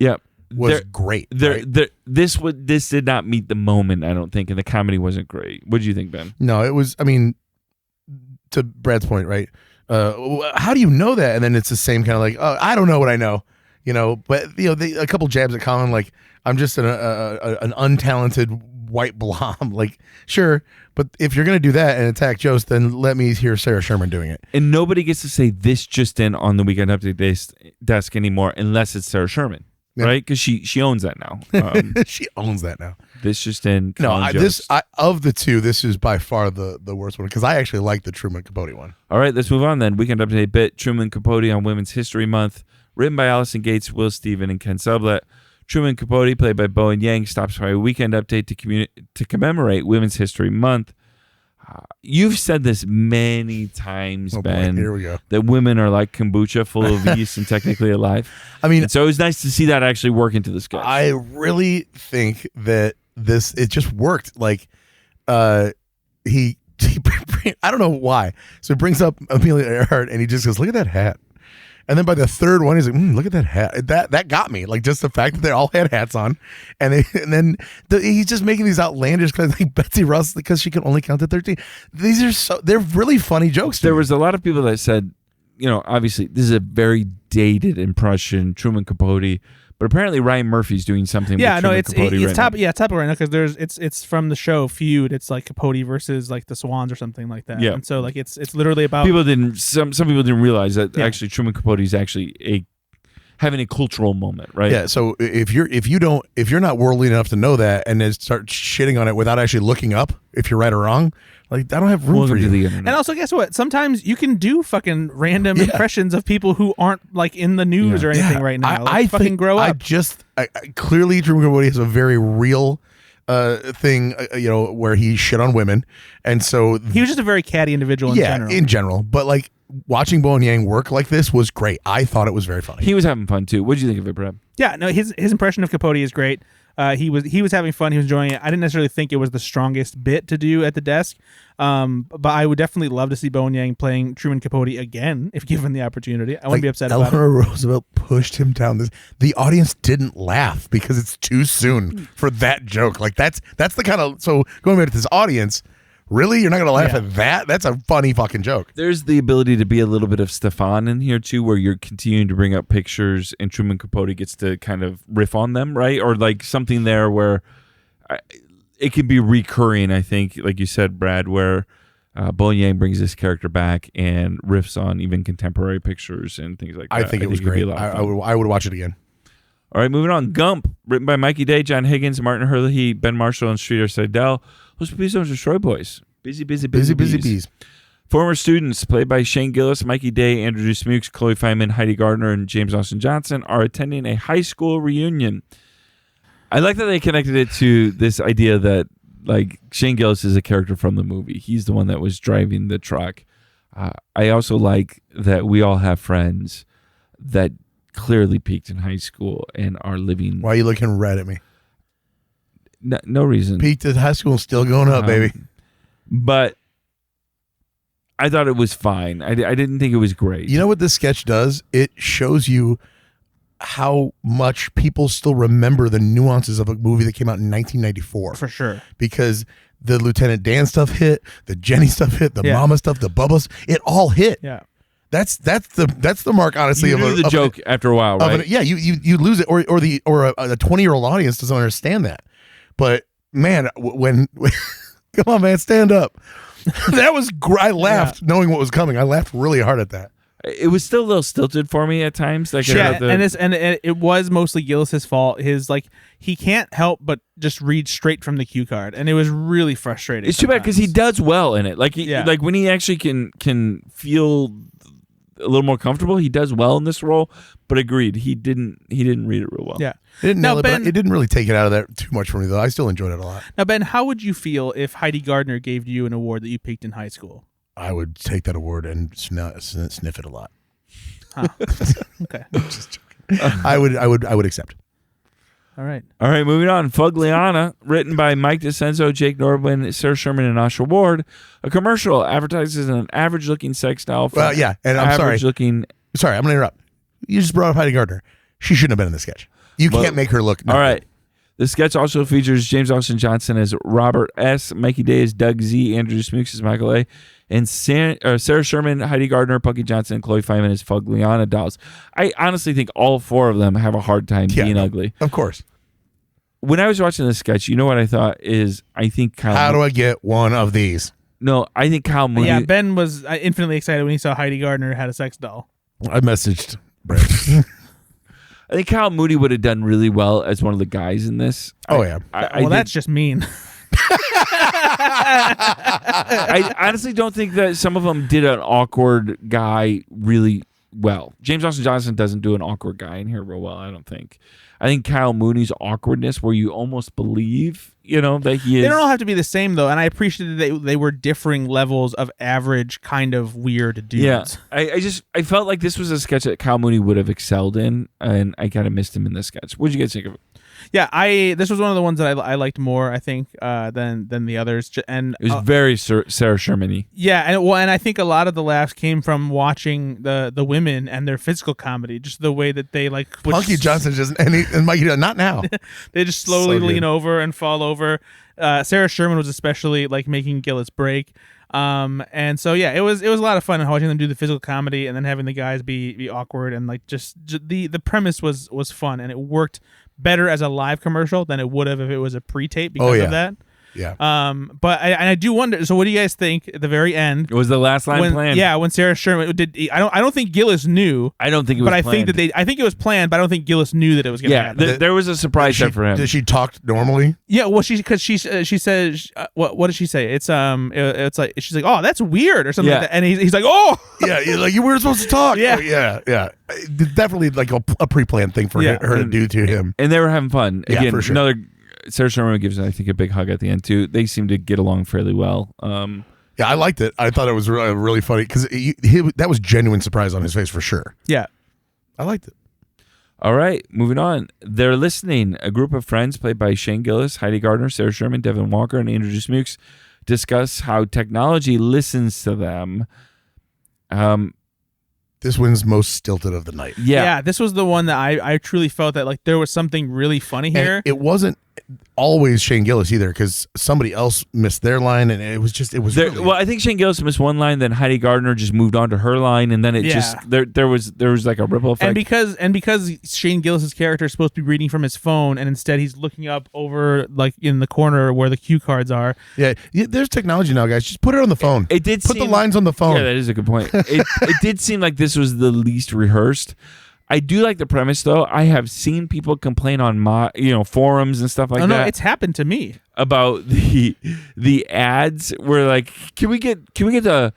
was great. This did not meet the moment, I don't think, and the comedy wasn't great. What did you think, Ben? No, it was, to Brad's point, right? How do you know that? And then it's the same kind of like, oh, I don't know what I know. But a couple jabs at Colin, like, I'm just an untalented white blob. Like, sure, but if you're gonna do that and attack Jost, then let me hear Sarah Sherman doing it. And nobody gets to say this just in on the Weekend Update desk anymore, unless it's Sarah Sherman, right? Because she owns that now. She owns that now. This just in. Of the two, this is by far the worst one, because I actually like the Truman Capote one. All right, let's move on then. Weekend Update bit, Truman Capote on Women's History Month, written by Allison Gates, Will Steven, and Ken Sublett. Truman Capote, played by Bowen Yang, stops by a Weekend Update to commemorate Women's History Month. You've said this many times, Ben. Boy, here we go. That women are like kombucha, full of yeast and technically alive. So it was nice to see that actually work into the sketch. I really think that it just worked. Like, he I don't know why. So he brings up Amelia Earhart, and he just goes, "Look at that hat." And then by the third one, he's like, look at that hat. That got me. Like just the fact that they all had hats on, and then he's just making these outlandish because like Betsy Ross because she can only count to 13. They're really funny jokes. There was a lot of people that said, obviously this is a very dated impression, Truman Capote. But apparently Ryan Murphy's doing something. Yeah, with no, Truman it's Capote right top. now. Yeah, top right now because it's from the show Feud. It's like Capote versus like the Swans or something like that. Yeah. And so like it's literally about some people didn't realize that actually Truman Capote is actually having a cultural moment, right? Yeah. So if you're not worldly enough to know that and then start shitting on it without actually looking up if you're right or wrong, like I don't have room Welcome for to you. the internet. And also, guess what? Sometimes you can do fucking random impressions of people who aren't like in the news or anything right now. I fucking think grow up. Clearly Truman Capote has a very real thing, where he shit on women, and so He was just a very catty individual in general. But like watching Bo and Yang work like this was great. I thought it was very funny. He was having fun too. What did you think of it, Brad? Yeah, no, his impression of Capote is great. He was having fun. He was enjoying it. I didn't necessarily think it was the strongest bit to do at the desk, but I would definitely love to see Bo and Yang playing Truman Capote again if given the opportunity. I wouldn't be upset about it. Eleanor Roosevelt pushed him down. The audience didn't laugh because it's too soon for that joke. Like that's the kind of so going back to this audience. Really? You're not going to laugh at that? That's a funny fucking joke. There's the ability to be a little bit of Stefan in here, too, where you're continuing to bring up pictures and Truman Capote gets to kind of riff on them, right? Or like something there where it can be recurring, I think, like you said, Brad, where Bo and Yang brings this character back and riffs on even contemporary pictures and things like that. I think it was great. I would watch it again. All right, moving on. Gump, written by Mikey Day, John Higgins, Martin Herlihy, Ben Marshall, and Streeter Seidel. Those episodes are Troy Boys. Busy bees. Former students, played by Shane Gillis, Mikey Day, Andrew Smukes, Chloe Feynman, Heidi Gardner, and James Austin Johnson, are attending a high school reunion. I like that they connected it to this idea that like Shane Gillis is a character from the movie. He's the one that was driving the truck. I also like that we all have friends that clearly peaked in high school and are living. Why are you looking red at me? No reason. Peaked in high school and still going up, baby. But I thought it was fine. I didn't think it was great. You know what this sketch does? It shows you how much people still remember the nuances of a movie that came out in 1994. For sure. Because the Lieutenant Dan stuff hit, the Jenny stuff hit, the Mama stuff, the Bubba's, it all hit. Yeah. That's the mark, honestly. You of lose the joke after a while, right? You lose it, or a 20-year-old audience doesn't understand that. But man, when come on, man, stand up. That was I laughed knowing what was coming. I laughed really hard at that. It was still a little stilted for me at times. Like and it was mostly Gillis's fault. He can't help but just read straight from the cue card, and it was really frustrating. It's too bad because he does well in it. Like like when he actually can feel a little more comfortable, he does well in this role. But agreed, he didn't read it real well. Yeah, it didn't nail it, but it didn't really take it out of there too much for me though. I still enjoyed it a lot. Now, Ben, how would you feel if Heidi Gardner gave you an award that you peaked in high school? I would take that award and sniff it a lot. Huh. Okay, just joking. I would accept. All right. Moving on. Fugliana, written by Mike DeCenzo, Jake Norwin, Sarah Sherman, and Asha Ward. A commercial advertises an average-looking sex doll. And I'm sorry. Sorry, I'm going to interrupt. You just brought up Heidi Gardner. She shouldn't have been in this sketch. You can't make her look. All right. The sketch also features James Austin Johnson as Robert S., Mikey Day as Doug Z., Andrew Smukes as Michael A., and Sarah Sherman, Heidi Gardner, Punky Johnson, and Chloe Feynman as Fugliana dolls. I honestly think all four of them have a hard time being ugly. Of course. When I was watching this sketch, you know what I thought is how do I get one of these? No, I think Kyle Mooney. Yeah, Ben was infinitely excited when he saw Heidi Gardner had a sex doll. I messaged Brett. I think Kyle Mooney would have done really well as one of the guys in this. That's just mean. I honestly don't think that some of them did an awkward guy really well. James Austin Johnson doesn't do an awkward guy in here real well, I don't think. I think Kyle Mooney's awkwardness, where you almost believe, that he is. They don't all have to be the same, though, and I appreciated that they were differing levels of average kind of weird dudes. Yeah, I felt like this was a sketch that Kyle Mooney would have excelled in, and I kind of missed him in this sketch. What did you guys think of it? Yeah, this was one of the ones that I liked more, I think, than the others. And it was very Sarah Sherman-y. Yeah, and I think a lot of the laughs came from watching the women and their physical comedy, just the way that they like. Punky Johnson just and Mikey, not now. They just slowly lean over and fall over. Sarah Sherman was especially like making Gillis break. And so yeah, it was a lot of fun watching them do the physical comedy and then having the guys be awkward, and like just the premise was fun, and it worked better as a live commercial than it would have if it was a pre-tape because of that. Yeah. But I do wonder. So what do you guys think at the very end? It was the last line planned. Yeah, when Sarah Sherman did. I don't think Gillis knew. I don't think it was. But planned. I think it was planned. But I don't think Gillis knew that it was going to happen. There was a surprise there for him. Did she talk normally? Yeah. Well, she says what did she say? It's like she's like, oh, that's weird or something like that. And he's like, oh. Yeah. Like you were supposed to talk. Yeah. Yeah. Definitely like a pre-planned thing for her to do to him. And they were having fun. Again, yeah, for sure. Sarah Sherman gives, I think, a big hug at the end too. They seem to get along fairly well. Yeah, I liked it. I thought it was really funny because that was genuine surprise on his face for sure. Yeah, I liked it. All right, moving on. They're listening. A group of friends played by Shane Gillis, Heidi Gardner, Sarah Sherman, Devin Walker, and Andrew Dismukes discuss how technology listens to them. This one's most stilted of the night. Yeah, this was the one that I truly felt that like there was something really funny here. And it wasn't always Shane Gillis either, because somebody else missed their line, and it was really, well, I think Shane Gillis missed one line, then Heidi Gardner just moved on to her line, and then it just there was like a ripple effect. And because Shane Gillis's character is supposed to be reading from his phone, and instead he's looking up over like in the corner where the cue cards are. Yeah, there's technology now, guys. Just put it on the phone. It did put the lines on the phone. Yeah, that is a good point. It did seem like this was the least rehearsed. I do like the premise, though. I have seen people complain on my, forums and stuff like that. No, it's happened to me about the ads. Where like, can we get the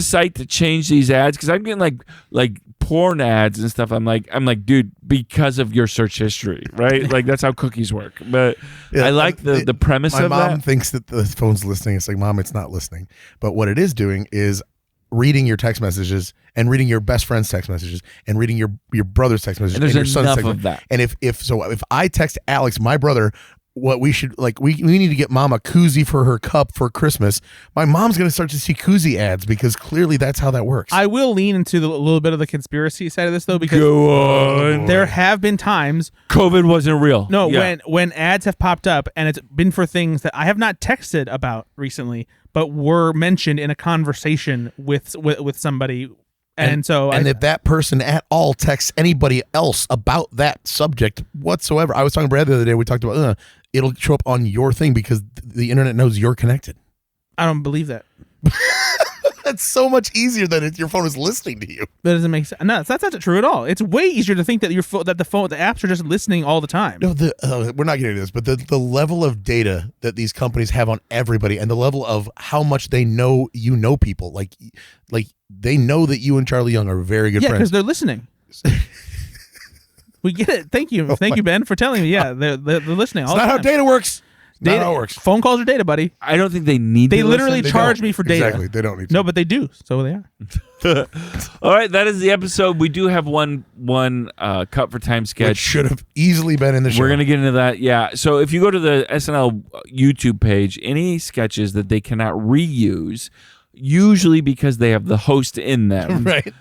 site to change these ads? Because I'm getting like porn ads and stuff. I'm like, dude, because of your search history, right? Like that's how cookies work. But yeah, I like the premise of that. My mom thinks that the phone's listening. It's like, Mom, it's not listening. But what it is doing is reading your text messages and reading your best friend's text messages and reading your brother's text messages and your son's enough text of that. And if I text Alex, my brother, what we should we need to get Mom a koozie for her cup for Christmas, my mom's going to start to see koozie ads because clearly that's how that works. I will lean into a little bit of the conspiracy side of this though, because go on. There have been times COVID wasn't real. No, when ads have popped up and it's been for things that I have not texted about recently, but were mentioned in a conversation with somebody. And if that person at all texts anybody else about that subject whatsoever, I was talking to Brad the other day, we talked about it'll show up on your thing because the internet knows you're connected. I don't believe that. That's so much easier than if your phone is listening to you. That doesn't make sense. No, that's not true at all. It's way easier to think that the apps are just listening all the time. No, we're not getting into this, but the level of data that these companies have on everybody, and the level of how much they know people, like they know that you and Charlie Young are very good friends. Yeah, because they're listening. We get it. Thank you, you, Ben, for telling me. Yeah, they're listening. It's not how data works. Not how it works. Phone calls are data, buddy. I don't think they need. They literally charge me for data. Exactly. They don't need to. No, but they do. So they are. All right, that is the episode. We do have one cut for time sketch. Which should have easily been in the show. We're gonna get into that. Yeah. So if you go to the SNL YouTube page, any sketches that they cannot reuse, usually because they have the host in them, right?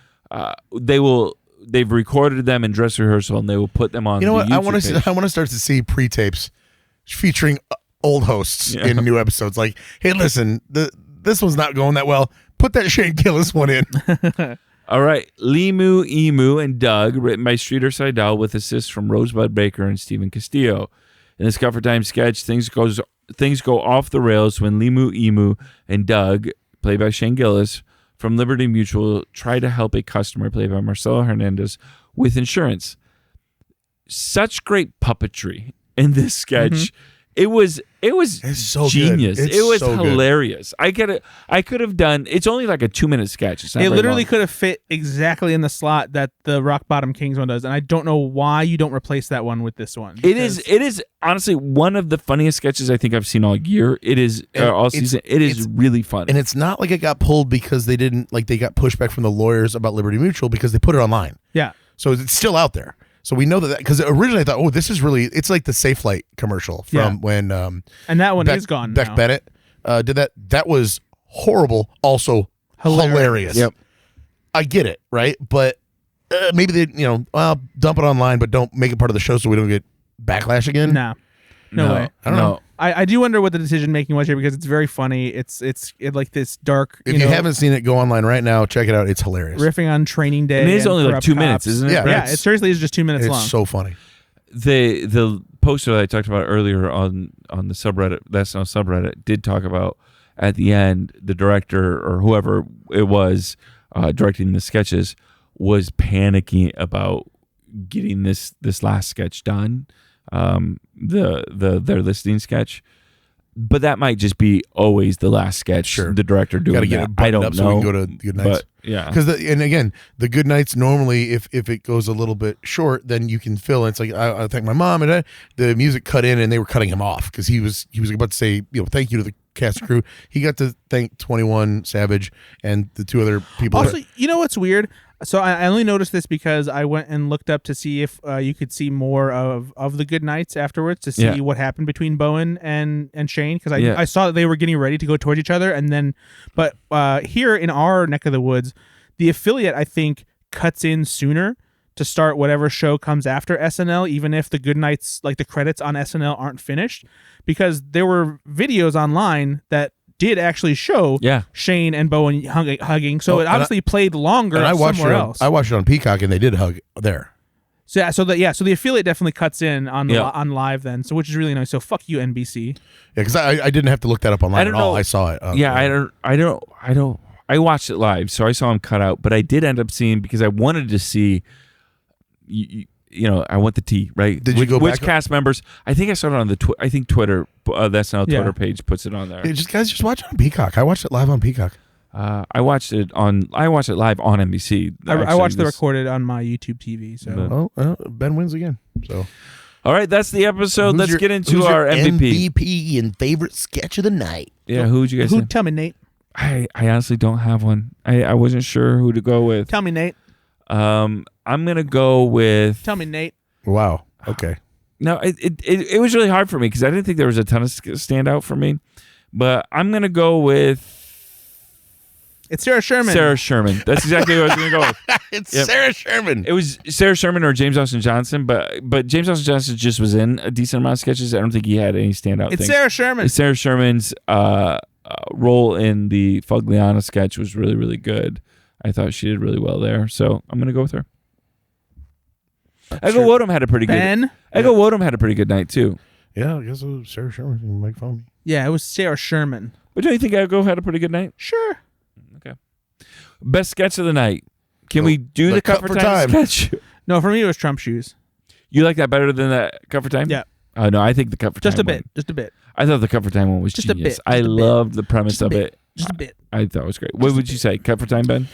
They've recorded them in dress rehearsal and they will put them on. You know what? YouTube I want to start to see pre-tapes featuring old hosts in new episodes. Like, hey, listen, this one's not going that well. Put that Shane Gillis one in. All right, Limu, Emu, and Doug, written by Streeter Seidel with assists from Rosebud Baker and Stephen Castillo. In this Cut for Time sketch, things go off the rails when Limu, Emu, and Doug, played by Shane Gillis, from Liberty Mutual, try to help a customer, played by Marcelo Hernandez, with insurance. Such great puppetry in this sketch. Mm-hmm. It was so genius. Good. It was so hilarious. Good. I could have done. It's only like a 2-minute sketch. It literally could have fit exactly in the slot that the Rock Bottom Kings one does, and I don't know why you don't replace that one with this one. It is honestly one of the funniest sketches I think I've seen all year. It is all season. It is really fun, and it's not like it got pulled because they didn't they got pushback from the lawyers about Liberty Mutual because they put it online. Yeah, so it's still out there. So we know that because originally I thought, oh, this is really, it's like the Safe Light commercial from when and that one is gone Beck now. Bennett did that. That was horrible. Also hilarious. Yep. I get it, right? But maybe they, dump it online, but don't make it part of the show so we don't get backlash again. No way. I don't know. I do wonder what the decision making was here because it's very funny. It's like this dark. If you haven't seen it, go online right now. Check it out. It's hilarious. Riffing on Training Day. And it is and only like corrupt 2 cops. minutes, isn't it? Yeah, Yeah, it seriously is just 2 minutes It's long. so funny. The poster that I talked about earlier on the subreddit, that's no subreddit, did talk about at the end the director or whoever it was directing the sketches was panicking about getting this last sketch done, their listening sketch. But that might just be always the last sketch. Sure. The director doing Gotta get that. it buttoned I don't up know. so we can go to Good Nights. But yeah, Because and again, the Good Nights normally, if it goes a little bit short, then you can fill. It's like I thank my mom, and the music cut in, and they were cutting him off because he was about to say thank you to the cast and crew. He got to thank 21 Savage and the two other people. Also, you know what's weird? So I only noticed this because I went and looked up to see if you could see more of the Good Nights afterwards to see what happened between Bowen and Shane because I saw that they were getting ready to go towards each other but here in our neck of the woods, the affiliate I think cuts in sooner to start whatever show comes after SNL, even if the Good Nights, like the credits on SNL, aren't finished, because there were videos online that did actually show Shane and Bowen hugging. So it obviously played longer somewhere else. I watched it on Peacock, and they did hug there. So the affiliate definitely cuts in on on live then, so which is really nice. So fuck you, NBC. Yeah, because I didn't have to look that up online at all. I saw it. I watched it live, so I saw him cut out. But I did end up seeing because I wanted to see. I want the tea, right? Did you go which back? cast members? I think I saw it on the Twitter. That's now Twitter page puts it on there. Yeah, just watch it on Peacock. I watched it live on Peacock. I watched it live on NBC. I watched the recorded on my YouTube TV. So Ben wins again. So all right, that's the episode. Let's get into our MVP. MVP and favorite sketch of the night. Yeah, who would you guys say? Tell me, Nate. I honestly don't have one. I wasn't sure who to go with. Tell me, Nate. I'm gonna go with. Tell me, Nate. Wow. Okay. No, it was really hard for me because I didn't think there was a ton of standout for me, but I'm gonna go with. It's Sarah Sherman. Sarah Sherman. That's exactly what I was gonna go with. It's Sarah Sherman. It was Sarah Sherman or James Austin Johnson, but James Austin Johnson just was in a decent amount of sketches. I don't think he had any standout. It's things. Sarah Sherman. It's Sarah Sherman's role in the Fogliana sketch was really, really good. I thought she did really well there, so I'm gonna go with her. Ego Wodum had a pretty good. Ego Wodum had a pretty good night too. Yeah, I guess it was Sarah Sherman. You can make fun of me. Yeah, it was Sarah Sherman. But don't you think Ego had a pretty good night? Sure. Okay. Best sketch of the night. Can we do the Cut for Time sketch? No, for me it was Trump Shoes. You like that better than that Cut for Time? Yeah. Oh no, I think the Cut for Time. Just a bit. I thought the Cut for Time one was genius. I loved the premise of it. Just a bit. I thought it was great. What would you say? Cut for Time, Ben?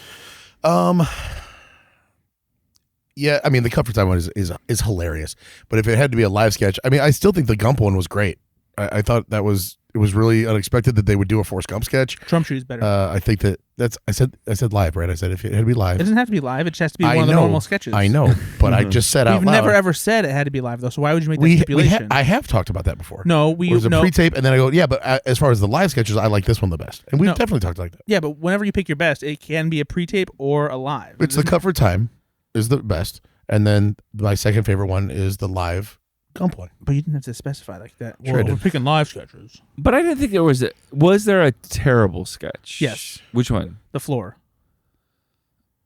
Yeah, I mean the Cut for Time one is hilarious. But if it had to be a live sketch, I mean I still think the Gump one was great. I thought it was really unexpected that they would do a Forrest Gump sketch. Trump Shoes better. I think that's I said live, right? I said if it had to be live. It doesn't have to be live. It just has to be one of the normal sketches. I know, but I just said out We've loud. never ever said it had to be live though. So why would you make that stipulation? I have talked about that before. No, it was a pre-tape, and then I go, yeah, but as far as the live sketches, I like this one the best, and we've definitely talked like that. Yeah, but whenever you pick your best, it can be a pre-tape or a live. It's the Cut for Time is the best, and then my second favorite one is the live Gump one. But you didn't have to specify like that. Sure, we're picking live sketches. But I didn't think there was. Was there a terrible sketch? Yes. Which one? The Floor.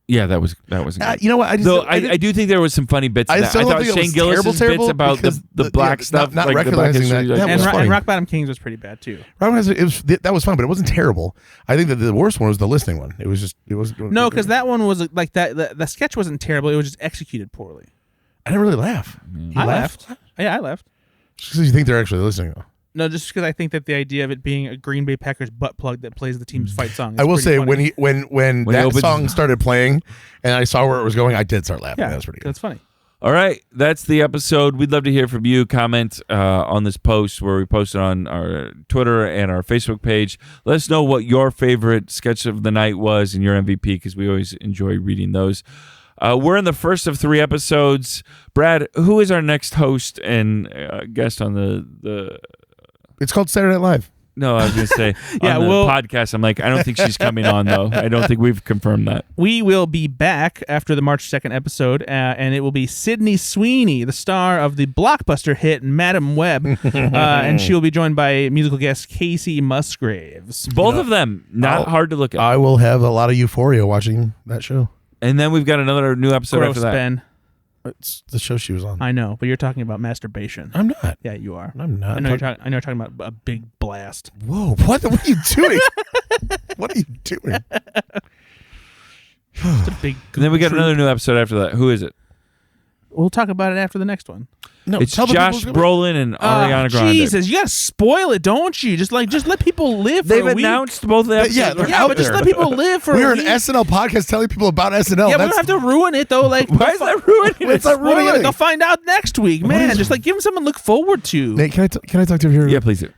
Yeah, that wasn't good. You know what? I do think there was some funny bits. I thought Shane Gillis' bits about the black stuff, not like recognizing the black that. history, Was funny. And Rock Bottom Kings was pretty bad too. That was fun, but it wasn't terrible. I think that the worst one was the listening one. It was no, because that one was like that. The sketch wasn't terrible. It was just executed poorly. I didn't really laugh. I laughed. Yeah, I laughed. Just because you think they're actually listening, though. No, just because I think that the idea of it being a Green Bay Packers butt plug that plays the team's fight song. I will say funny. when that song started playing and I saw where it was going, I did start laughing. Yeah, that was pretty good. That's funny. All right, that's the episode. We'd love to hear from you. Comment on this post where we posted on our Twitter and our Facebook page. Let us know what your favorite sketch of the night was and your MVP because we always enjoy reading those. We're in the first of 3 episodes. Brad, who is our next host and guest on the? It's called Saturday Night Live. No, I was going to say on the podcast. I'm like, I don't think she's coming on, though. I don't think we've confirmed that. We will be back after the March 2nd episode, and it will be Sydney Sweeney, the star of the blockbuster hit Madam Web, and she will be joined by musical guest Casey Musgraves. Both of them, not hard to look at. I will have a lot of euphoria watching that show. And then we've got another new episode Gross, after that. Ben. It's the show she was on. I know, but you're talking about masturbation. I'm not. Yeah, you are. I'm not. I know you're talking about a big blast. Whoa! What are you doing? What are you doing? It's a big. And then we got another new episode after that. Who is it? We'll talk about it after the next one. No, It's Josh Brolin and Ariana Grande. Jesus, you gotta spoil it, don't you? Just let people live. They've for a week. announced both the episodes. Yeah, they're Yeah, out but just there. let people live for. We're a an week. SNL podcast telling people about SNL. Yeah, we don't have to ruin it though. Like, Why is that ruining it? It's not ruining Spoil it. anything. They'll find out next week, man. Just like give them something to look forward to. Nate, can I talk to you here? Yeah, please do.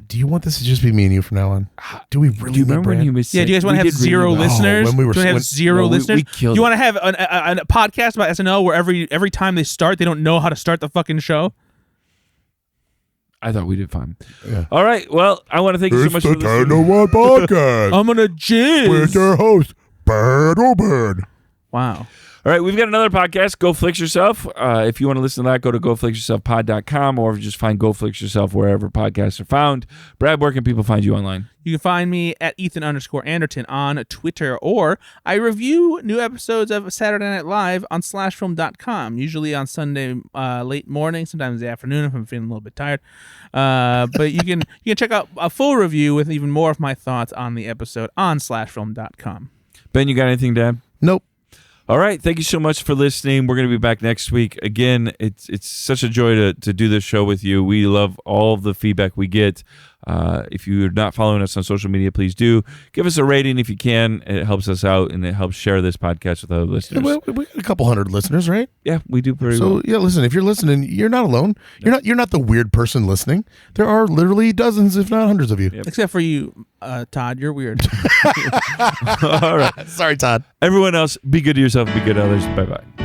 Do you want this to just be me and you from now on? Do we really? Do you remember when you was Yeah, do you guys want to have zero listeners? when we were- do you want to have when- zero no, we listeners? killed you it. want to have a podcast about SNL where every time they start, they don't know how to start the fucking show? I thought we did fine. Yeah. All right. Well, I want to thank you so much for listening. One podcast I'm gonna jizz. your host, Brad Oman. Wow. All right, we've got another podcast, Go Flix Yourself. If you want to listen to that, go to goflixyourselfpod.com or just find Go Flix Yourself wherever podcasts are found. Brad, where can people find you online? You can find me at Ethan_Anderton on Twitter, or I review new episodes of Saturday Night Live on slashfilm.com, usually on Sunday late morning, sometimes the afternoon if I'm feeling a little bit tired. But you can check out a full review with even more of my thoughts on the episode on slashfilm.com. Ben, you got anything to add? Nope. All right. Thank you so much for listening. We're going to be back next week. Again, it's such a joy to do this show with you. We love all of the feedback we get. If you're not following us on social media, please do. Give us a rating if you can. It helps us out, and it helps share this podcast with other listeners. Well, we got a couple hundred listeners, right? Yeah, we do pretty So well. yeah, listen. If you're listening, you're not alone. You're not the weird person listening. There are literally dozens, if not hundreds, of you. Yep. Except for you, Todd. You're weird. All right. Sorry, Todd. Everyone else, be good to yourself, be good to others. Bye-bye.